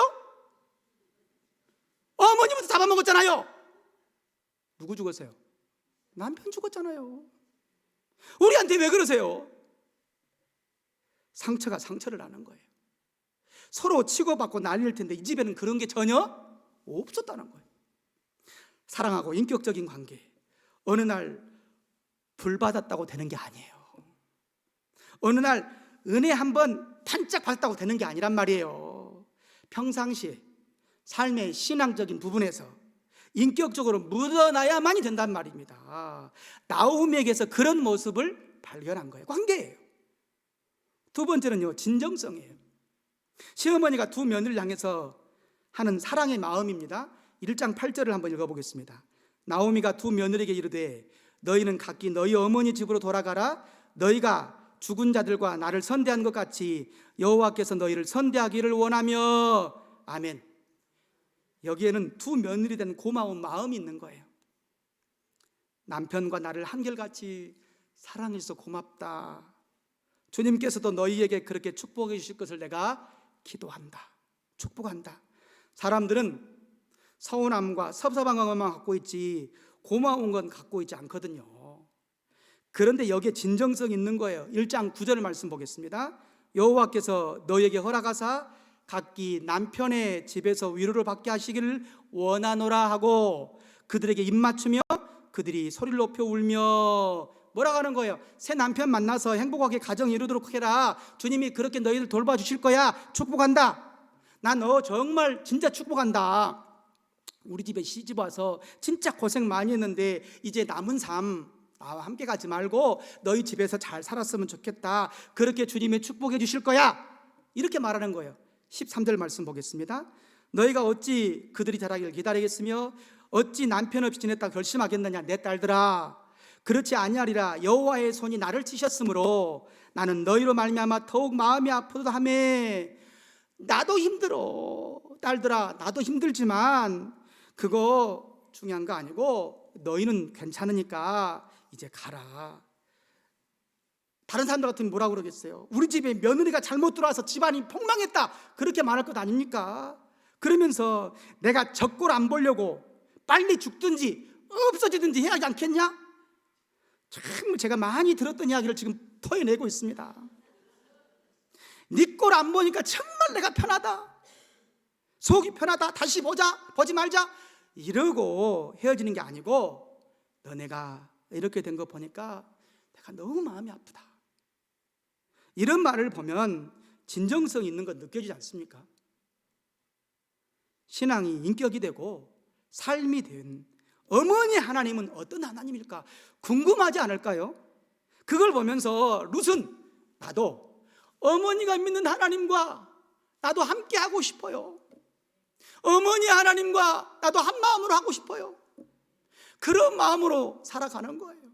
어머니부터 잡아먹었잖아요. 누구 죽었어요? 남편 죽었잖아요. 우리한테 왜 그러세요? 상처가 상처를 나는 거예요. 서로 치고받고 난리일 텐데 이 집에는 그런 게 전혀 없었다는 거예요. 사랑하고 인격적인 관계, 어느 날 불받았다고 되는 게 아니에요. 어느 날 은혜 한번 반짝 받았다고 되는 게 아니란 말이에요. 평상시에 삶의 신앙적인 부분에서 인격적으로 묻어나야만이 된단 말입니다. 나오미에게서 그런 모습을 발견한 거예요. 관계예요. 두 번째는요, 진정성이에요. 시어머니가 두 며느리를 향해서 하는 사랑의 마음입니다. 1장 8절을 한번 읽어보겠습니다. 나오미가 두 며느리에게 이르되 너희는 각기 너희 어머니 집으로 돌아가라. 너희가 죽은 자들과 나를 선대한 것 같이 여호와께서 너희를 선대하기를 원하며. 아멘. 여기에는 두 며느리 된 고마운 마음이 있는 거예요. 남편과 나를 한결같이 사랑해서 고맙다. 주님께서도 너희에게 그렇게 축복해 주실 것을 내가 기도한다. 축복한다. 사람들은 서운함과 섭섭한 것만 갖고 있지 고마운 건 갖고 있지 않거든요. 그런데 여기에 진정성이 있는 거예요. 1장 9절 말씀 보겠습니다. 여호와께서 너희에게 허락하사 각기 남편의 집에서 위로를 받게 하시기를 원하노라 하고 그들에게 입맞추며 그들이 소리를 높여 울며. 뭐라고 하는 거예요? 새 남편 만나서 행복하게 가정 이루도록 해라. 주님이 그렇게 너희들 돌봐주실 거야. 축복한다. 나 너 정말 진짜 축복한다. 우리 집에 시집 와서 진짜 고생 많이 했는데 이제 남은 삶 나와 함께 가지 말고 너희 집에서 잘 살았으면 좋겠다. 그렇게 주님이 축복해 주실 거야. 이렇게 말하는 거예요. 13절 말씀 보겠습니다. 너희가 어찌 그들이 자라기를 기다리겠으며 어찌 남편 없이 지냈다 결심하겠느냐. 내 딸들아, 그렇지 아니하리라. 여호와의 손이 나를 치셨으므로 나는 너희로 말미암아 더욱 마음이 아프다 하며. 나도 힘들어 딸들아, 나도 힘들지만 그거 중요한 거 아니고 너희는 괜찮으니까 이제 가라. 다른 사람들 같으면 뭐라고 그러겠어요? 우리 집에 며느리가 잘못 들어와서 집안이 폭망했다, 그렇게 말할 것 아닙니까? 그러면서 내가 적골 안 보려고 빨리 죽든지 없어지든지 해야 하지 않겠냐? 참 제가 많이 들었던 이야기를 지금 토해내고 있습니다. 네 꼴 안 보니까 정말 내가 편하다, 속이 편하다, 다시 보지 말자 이러고 헤어지는 게 아니고 너네가 이렇게 된 거 보니까 내가 너무 마음이 아프다, 이런 말을 보면 진정성이 있는 건 느껴지지 않습니까? 신앙이 인격이 되고 삶이 된 어머니 하나님은 어떤 하나님일까 궁금하지 않을까요? 그걸 보면서 룻은 나도 어머니가 믿는 하나님과 나도 함께 하고 싶어요. 어머니 하나님과 나도 한 마음으로 하고 싶어요. 그런 마음으로 살아가는 거예요.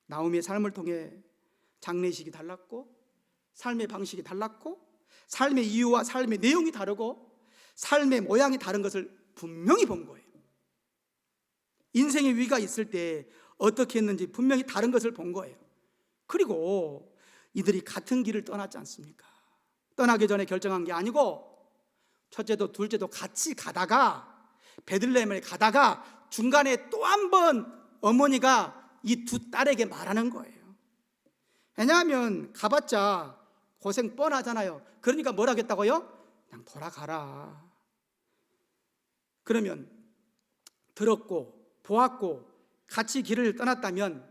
나오미의 삶을 통해 장례식이 달랐고, 삶의 방식이 달랐고, 삶의 이유와 삶의 내용이 다르고, 삶의 모양이 다른 것을 분명히 본 거예요. 인생의 위기가 있을 때 어떻게 했는지 분명히 다른 것을 본 거예요. 그리고 이들이 같은 길을 떠났지 않습니까? 떠나기 전에 결정한 게 아니고 첫째도 둘째도 같이 가다가 베들레헴에 가다가 중간에 또 한 번 어머니가 이 두 딸에게 말하는 거예요. 왜냐하면 가봤자 고생 뻔하잖아요. 그러니까 뭘 하겠다고요? 그냥 돌아가라. 그러면 들었고 보았고 같이 길을 떠났다면,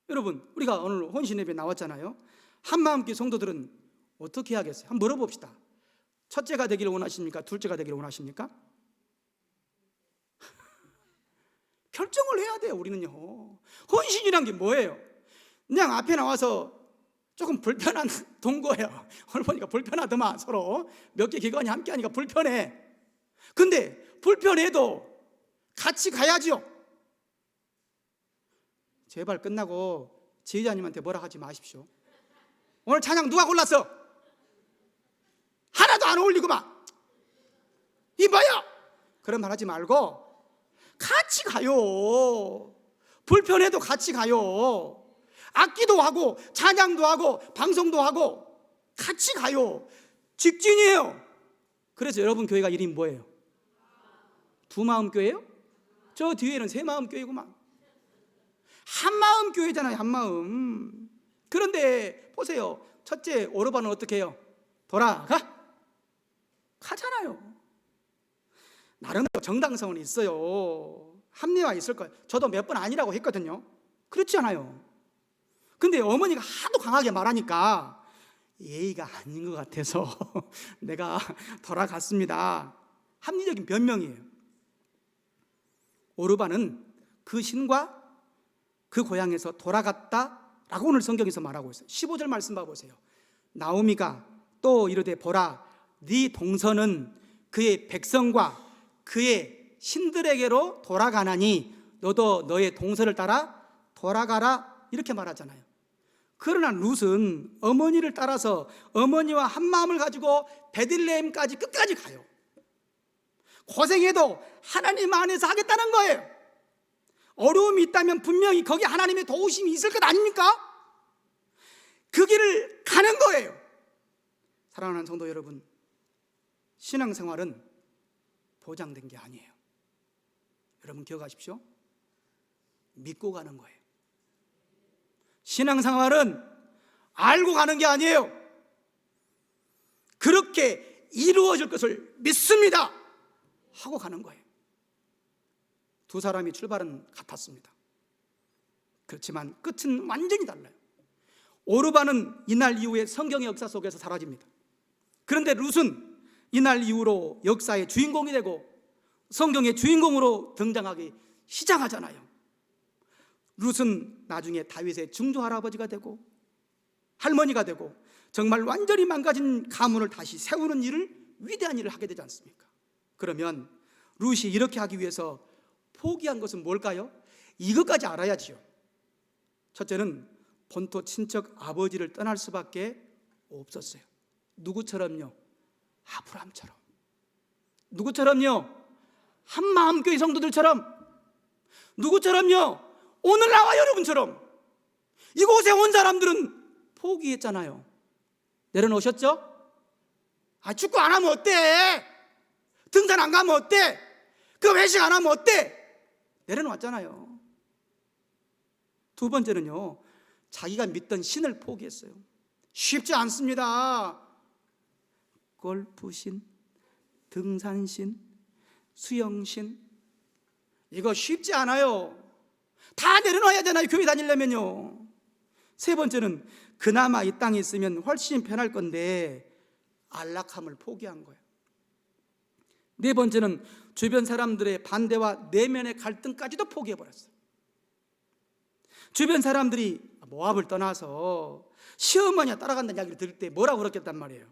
여러분, 우리가 오늘 혼신예배 나왔잖아요. 한마음교회 성도들은 어떻게 하겠어요? 한번 물어봅시다. 첫째가 되기를 원하십니까? 둘째가 되기를 원하십니까? 결정을 해야 돼요. 우리는요. 혼신이란 게 뭐예요? 그냥 앞에 나와서 조금 불편한 동거예요. 오늘 보니까 불편하더만. 서로 몇 개 기관이 함께 하니까 불편해. 근데 불편해도 같이 가야죠. 제발 끝나고 지휘자님한테 뭐라 하지 마십시오. 오늘 찬양 누가 골랐어? 하나도 안 어울리구만. 이 뭐야? 그런 말 하지 말고 같이 가요. 불편해도 같이 가요. 악기도 하고 찬양도 하고 방송도 하고 같이 가요. 직진이에요. 그래서 여러분 교회가 이름이 뭐예요? 두마음 교회예요? 저 뒤에는 세마음 교회구만. 한마음 교회잖아요. 한마음. 그런데 보세요. 첫째 오르반은 어떻게 해요? 돌아가? 가잖아요. 나름 정당성은 있어요. 합리화 있을 거예요. 저도 몇 번 아니라고 했거든요. 그렇지 않아요. 근데 어머니가 하도 강하게 말하니까 예의가 아닌 것 같아서 내가 돌아갔습니다. 합리적인 변명이에요. 오르반은 그 신과 그 고향에서 돌아갔다라고 오늘 성경에서 말하고 있어요. 15절 말씀 봐보세요. 나오미가 또 이르되 보라, 네 동서는 그의 백성과 그의 신들에게로 돌아가나니 너도 너의 동서를 따라 돌아가라, 이렇게 말하잖아요. 그러나 룻은 어머니를 따라서 어머니와 한 마음을 가지고 베들레헴까지 끝까지 가요. 고생해도 하나님 안에서 하겠다는 거예요. 어려움이 있다면 분명히 거기 하나님의 도우심이 있을 것 아닙니까? 그 길을 가는 거예요. 사랑하는 성도 여러분, 신앙생활은 보장된 게 아니에요. 여러분 기억하십시오. 믿고 가는 거예요. 신앙생활은 알고 가는 게 아니에요. 그렇게 이루어질 것을 믿습니다 하고 가는 거예요. 두 사람이 출발은 같았습니다. 그렇지만 끝은 완전히 달라요. 오르반은 이날 이후에 성경의 역사 속에서 사라집니다. 그런데 룻은 이날 이후로 역사의 주인공이 되고 성경의 주인공으로 등장하기 시작하잖아요. 룻은 나중에 다윗의 증조 할아버지가 되고 할머니가 되고 정말 완전히 망가진 가문을 다시 세우는 일을, 위대한 일을 하게 되지 않습니까? 그러면 룻이 이렇게 하기 위해서 포기한 것은 뭘까요? 이것까지 알아야지요. 첫째는 본토 친척 아버지를 떠날 수밖에 없었어요. 누구처럼요? 아브라함처럼. 누구처럼요? 한마음교회 성도들처럼. 누구처럼요? 오늘 나와 여러분처럼. 이곳에 온 사람들은 포기했잖아요. 내려놓으셨죠? 축구 안 하면 어때? 등산 안 가면 어때? 그 회식 안 하면 어때? 내려놓았잖아요. 두 번째는요, 자기가 믿던 신을 포기했어요. 쉽지 않습니다. 골프신, 등산신, 수영신, 이거 쉽지 않아요. 다 내려놔야 되나요? 교회 다니려면요. 세 번째는 그나마 이 땅에 있으면 훨씬 편할 건데 안락함을 포기한 거예요. 네 번째는 주변 사람들의 반대와 내면의 갈등까지도 포기해버렸어요. 주변 사람들이 모압을 떠나서 시어머니가 따라간다는 이야기를 들을 때 뭐라고 그러겠단 말이에요.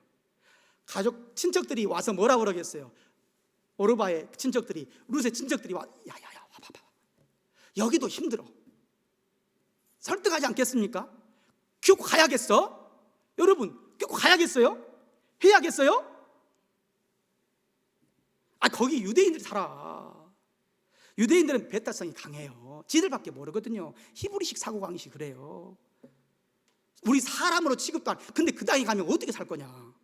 가족 친척들이 와서 뭐라고 그러겠어요? 오르바의 친척들이, 룻의 친척들이 야야야 와봐봐, 여기도 힘들어. 설득하지 않겠습니까? 교육 가야겠어? 여러분, 교육 가야겠어요? 해야겠어요? 거기 유대인들이 살아. 유대인들은 배타성이 강해요. 지들밖에 모르거든요. 히브리식 사고방식이 그래요. 우리 사람으로 취급도 안. 근데 그 땅에 가면 어떻게 살 거냐?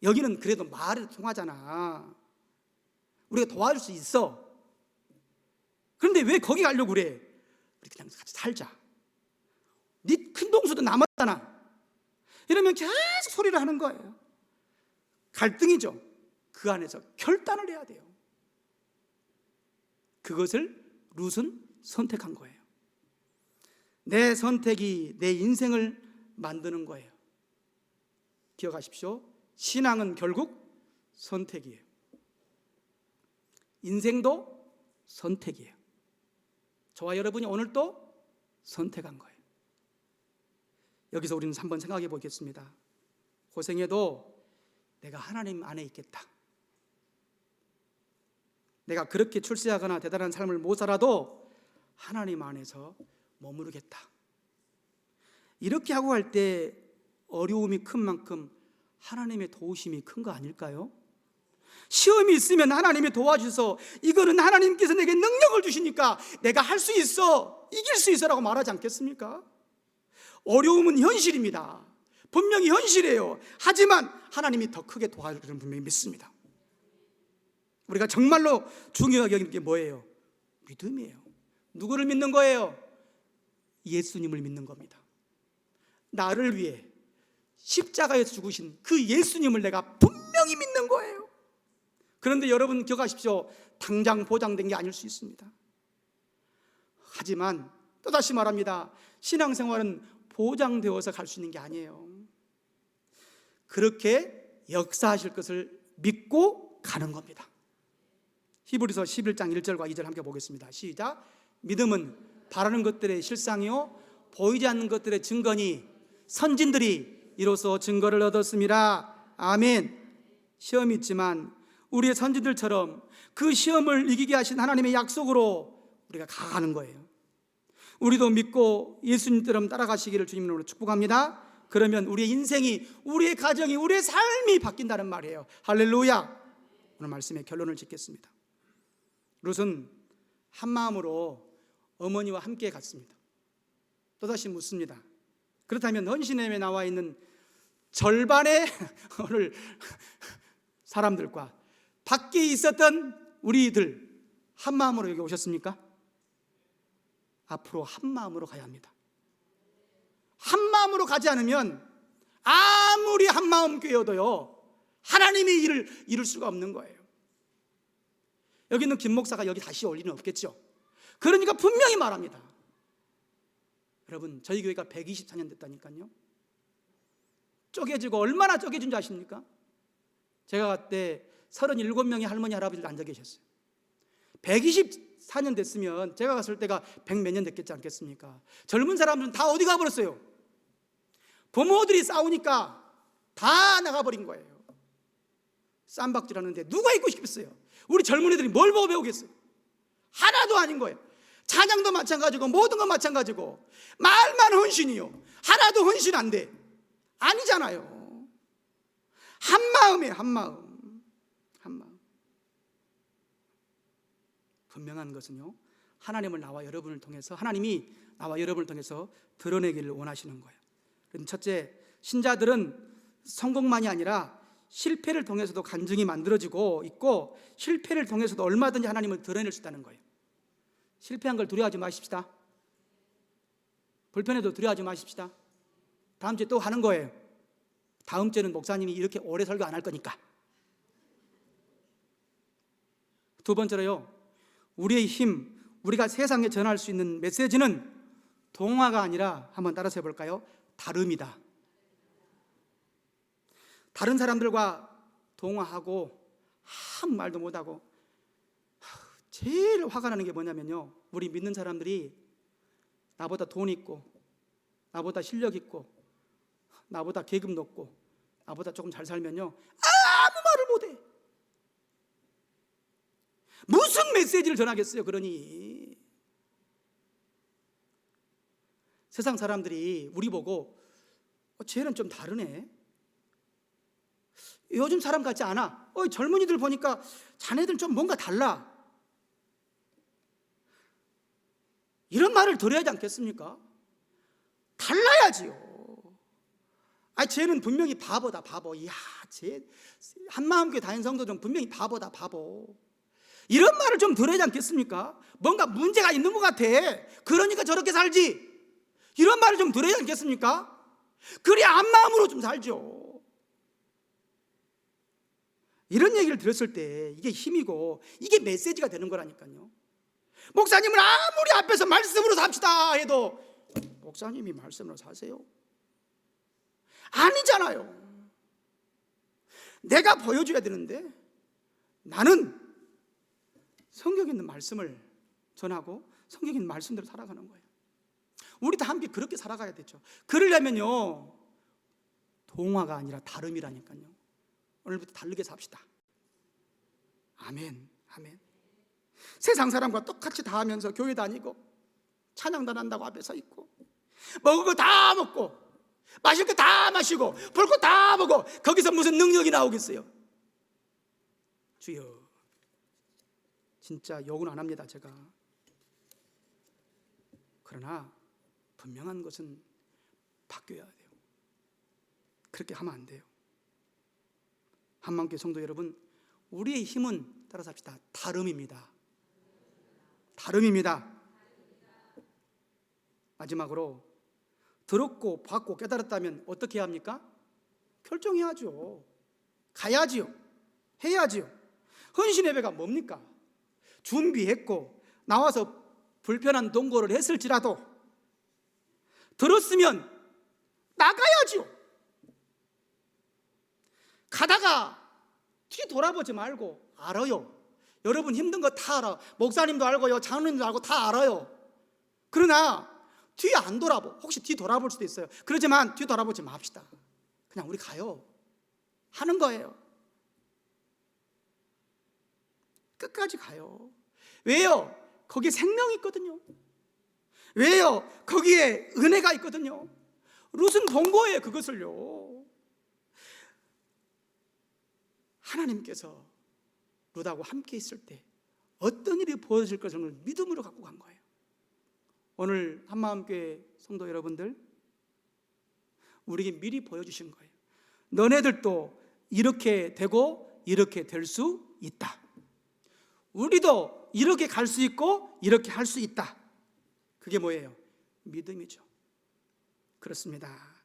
여기는 그래도 말이 통하잖아. 우리가 도와줄 수 있어. 그런데 왜 거기 가려고 그래? 우리 그냥 같이 살자. 네 큰 동수도 남았잖아. 이러면 계속 소리를 하는 거예요. 갈등이죠. 그 안에서 결단을 해야 돼요. 그것을 룻은 선택한 거예요. 내 선택이 내 인생을 만드는 거예요. 기억하십시오. 신앙은 결국 선택이에요. 인생도 선택이에요. 저와 여러분이 오늘 또 선택한 거예요. 여기서 우리는 한번 생각해 보겠습니다. 고생해도 내가 하나님 안에 있겠다. 내가 그렇게 출세하거나 대단한 삶을 못 살아도 하나님 안에서 머무르겠다. 이렇게 하고 할 때 어려움이 큰 만큼 하나님의 도우심이 큰 거 아닐까요? 시험이 있으면 하나님이 도와주셔서 이거는 하나님께서 내게 능력을 주시니까 내가 할 수 있어, 이길 수 있어라고 말하지 않겠습니까? 어려움은 현실입니다. 분명히 현실이에요. 하지만 하나님이 더 크게 도와줄 줄은 분명히 믿습니다. 우리가 정말로 중요하게 여기는 게 뭐예요? 믿음이에요. 누구를 믿는 거예요? 예수님을 믿는 겁니다. 나를 위해 십자가에서 죽으신 그 예수님을 내가 분명히 믿는 거예요. 그런데 여러분 기억하십시오. 당장 보장된 게 아닐 수 있습니다. 하지만 또다시 말합니다. 신앙생활은 보장되어서 갈 수 있는 게 아니에요. 그렇게 역사하실 것을 믿고 가는 겁니다. 히브리서 11장 1절과 2절 함께 보겠습니다. 시작. 믿음은 바라는 것들의 실상이요 보이지 않는 것들의 증거니 선진들이 이로써 증거를 얻었습니다. 아멘. 시험이 있지만 우리의 선진들처럼 그 시험을 이기게 하신 하나님의 약속으로 우리가 가는 거예요. 우리도 믿고 예수님처럼 따라가시기를 주님으로 축복합니다. 그러면 우리의 인생이, 우리의 가정이, 우리의 삶이 바뀐다는 말이에요. 할렐루야. 오늘 말씀의 결론을 짓겠습니다. 룻은 한 마음으로 어머니와 함께 갔습니다. 또다시 묻습니다. 그렇다면 헌신함에 나와 있는 절반의 오늘 사람들과 밖에 있었던 우리들 한 마음으로 여기 오셨습니까? 앞으로 한 마음으로 가야 합니다. 한 마음으로 가지 않으면 아무리 한 마음 교회여도요 하나님의 일을 이룰 수가 없는 거예요. 여기 있는 김 목사가 여기 다시 올 일은 없겠죠. 그러니까 분명히 말합니다. 여러분 저희 교회가 124년 됐다니까요. 쪼개지고 얼마나 쪼개진 줄 아십니까? 제가 그때 37명의 할머니 할아버지들 앉아 계셨어요. 124년 됐으면 제가 갔을 때가 100 몇 년 됐겠지 않겠습니까? 젊은 사람들은 다 어디 가버렸어요? 부모들이 싸우니까 다 나가버린 거예요. 쌈박질하는데 누가 있고 싶겠어요? 우리 젊은 애들이 뭘 보고 배우겠어요? 하나도 아닌 거예요. 찬양도 마찬가지고 모든 건 마찬가지고 말만 헌신이요 하나도 헌신 안 돼. 아니잖아요. 한 마음이에요. 한 마음. 분명한 것은요 하나님을 나와 여러분을 통해서, 하나님이 나와 여러분을 통해서 드러내기를 원하시는 거예요. 첫째, 신자들은 성공만이 아니라 실패를 통해서도 간증이 만들어지고 있고 실패를 통해서도 얼마든지 하나님을 드러낼 수 있다는 거예요. 실패한 걸 두려워하지 마십시다. 불편해도 두려워하지 마십시다. 다음 주에 또 하는 거예요. 다음 주에는 목사님이 이렇게 오래 설교 안 할 거니까. 두 번째로요, 우리의 힘, 우리가 세상에 전할 수 있는 메시지는 동화가 아니라 한번 따라서 해볼까요? 다름이다. 다른 사람들과 동화하고 한 말도 못하고 제일 화가 나는 게 뭐냐면요, 우리 믿는 사람들이 나보다 돈 있고 나보다 실력 있고 나보다 계급 높고 나보다 조금 잘 살면요 아무 말을 못해. 무슨 메시지를 전하겠어요? 그러니 세상 사람들이 우리 보고 쟤는 좀 다르네, 요즘 사람 같지 않아, 젊은이들 보니까 자네들은 좀 뭔가 달라, 이런 말을 들어야 하지 않겠습니까? 달라야지요. 쟤는 분명히 바보다, 바보. 이야, 쟤 한마음교회 다니는 성도들은 분명히 바보다, 바보. 이런 말을 좀 들어야 하지 않겠습니까? 뭔가 문제가 있는 것 같아, 그러니까 저렇게 살지, 이런 말을 좀 들어야 하지 않겠습니까? 그래야 앞마음으로 좀 살죠. 이런 얘기를 들었을 때 이게 힘이고 이게 메시지가 되는 거라니까요. 목사님은 아무리 앞에서 말씀으로 삽시다 해도 목사님이 말씀으로 사세요? 아니잖아요. 내가 보여줘야 되는데 나는 성경에 있는 말씀을 전하고 성경에 있는 말씀대로 살아가는 거예요. 우리 다 함께 그렇게 살아가야 되죠. 그러려면요, 동화가 아니라 다름이라니까요. 오늘부터 다르게 삽시다. 아멘, 아멘. 세상 사람과 똑같이 다 하면서 교회 다니고 찬양단 한다고 앞에 서 있고 먹을 거 다 먹고 마실 거 다 마시고 볼 거 다 보고 거기서 무슨 능력이 나오겠어요? 주여, 진짜 욕은 안 합니다, 제가. 그러나 분명한 것은 바뀌어야 돼요. 그렇게 하면 안 돼요. 한마음교회 성도 여러분, 우리의 힘은 따라서 합시다. 다름입니다. 다름입니다. 마지막으로 들었고 봤고 깨달았다면 어떻게 해야 합니까? 결정해야죠. 가야지요. 해야지요. 헌신 예배가 뭡니까? 준비했고 나와서 불편한 동거를 했을지라도 들었으면 나가야지요. 가다가 뒤 돌아보지 말고, 알아요, 여러분 힘든 거 다 알아. 목사님도 알고요, 장로님도 알고 다 알아요. 그러나 뒤 안 돌아보, 혹시 뒤 돌아볼 수도 있어요. 그렇지만 뒤 돌아보지 맙시다. 그냥 우리 가요. 하는 거예요. 끝까지 가요. 왜요? 거기에 생명이 있거든요. 왜요? 거기에 은혜가 있거든요. 룻은 본 거예요, 그것을요. 하나님께서 룻하고 함께 있을 때 어떤 일이 벌어질 것을 믿음으로 갖고 간 거예요. 오늘 한마음교회 성도 여러분들, 우리에게 미리 보여주신 거예요. 너네들도 이렇게 되고 이렇게 될 수 있다. 우리도 이렇게 갈 수 있고 이렇게 할 수 있다. 그게 뭐예요? 믿음이죠. 그렇습니다.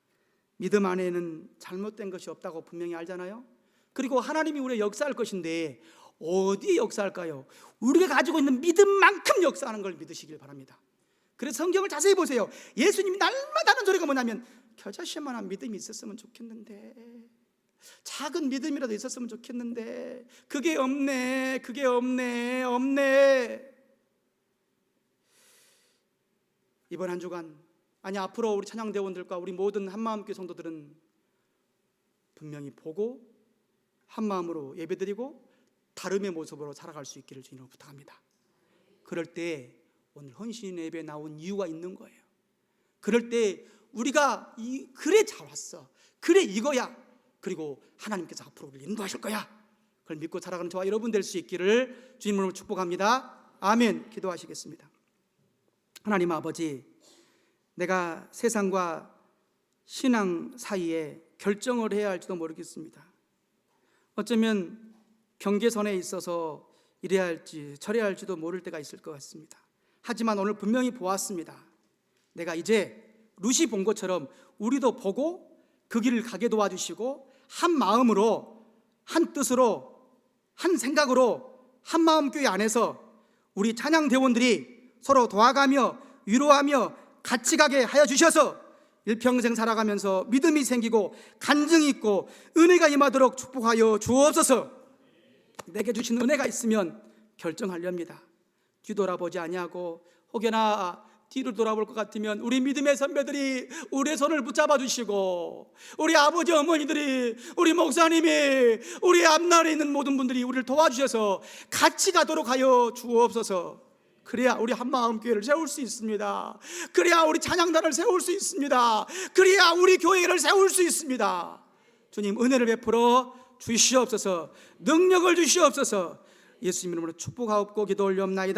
믿음 안에는 잘못된 것이 없다고 분명히 알잖아요. 그리고 하나님이 우리의 역사할 것인데 어디에 역사할까요? 우리가 가지고 있는 믿음만큼 역사하는 걸 믿으시길 바랍니다. 그래서 성경을 자세히 보세요. 예수님이 날마다 하는 소리가 뭐냐면, 겨자씨만한 믿음이 있었으면 좋겠는데, 작은 믿음이라도 있었으면 좋겠는데 그게 없네, 그게 없네, 없네. 이번 한 주간, 아니 앞으로 우리 찬양대원들과 우리 모든 한마음교회 성도들은 분명히 보고 한마음으로 예배드리고 다름의 모습으로 살아갈 수 있기를 주님으로 부탁합니다. 그럴 때 오늘 헌신 예배에 나온 이유가 있는 거예요. 그럴 때 우리가 그래 잘 왔어, 그래 이거야, 그리고 하나님께서 앞으로 우리를 인도하실 거야, 그걸 믿고 살아가는 저와 여러분 될 수 있기를 주님으로 축복합니다. 아멘. 기도하시겠습니다. 하나님 아버지, 내가 세상과 신앙 사이에 결정을 해야 할지도 모르겠습니다. 어쩌면 경계선에 있어서 이래야 할지 저래야 할지도 모를 때가 있을 것 같습니다. 하지만 오늘 분명히 보았습니다. 내가 이제 룻이 본 것처럼 우리도 보고 그 길을 가게 도와주시고, 한 마음으로, 한 뜻으로, 한 생각으로 한마음교회 안에서 우리 찬양대원들이 서로 도와가며 위로하며 같이 가게 하여 주셔서 일평생 살아가면서 믿음이 생기고 간증이 있고 은혜가 임하도록 축복하여 주옵소서. 내게 주신 은혜가 있으면 결정하렵니다. 뒤돌아보지 아니하고 혹여나 뒤를 돌아볼 것 같으면 우리 믿음의 선배들이 우리의 손을 붙잡아 주시고, 우리 아버지 어머니들이, 우리 목사님이, 우리 앞날에 있는 모든 분들이 우리를 도와주셔서 같이 가도록 하여 주옵소서. 그래야 우리 한마음교회를 세울 수 있습니다. 그래야 우리 찬양단을 세울 수 있습니다. 그래야 우리 교회를 세울 수 있습니다. 주님 은혜를 베풀어 주시옵소서, 능력을 주시옵소서. 예수님 이름으로 축복하옵고 기도 올리옵나이다.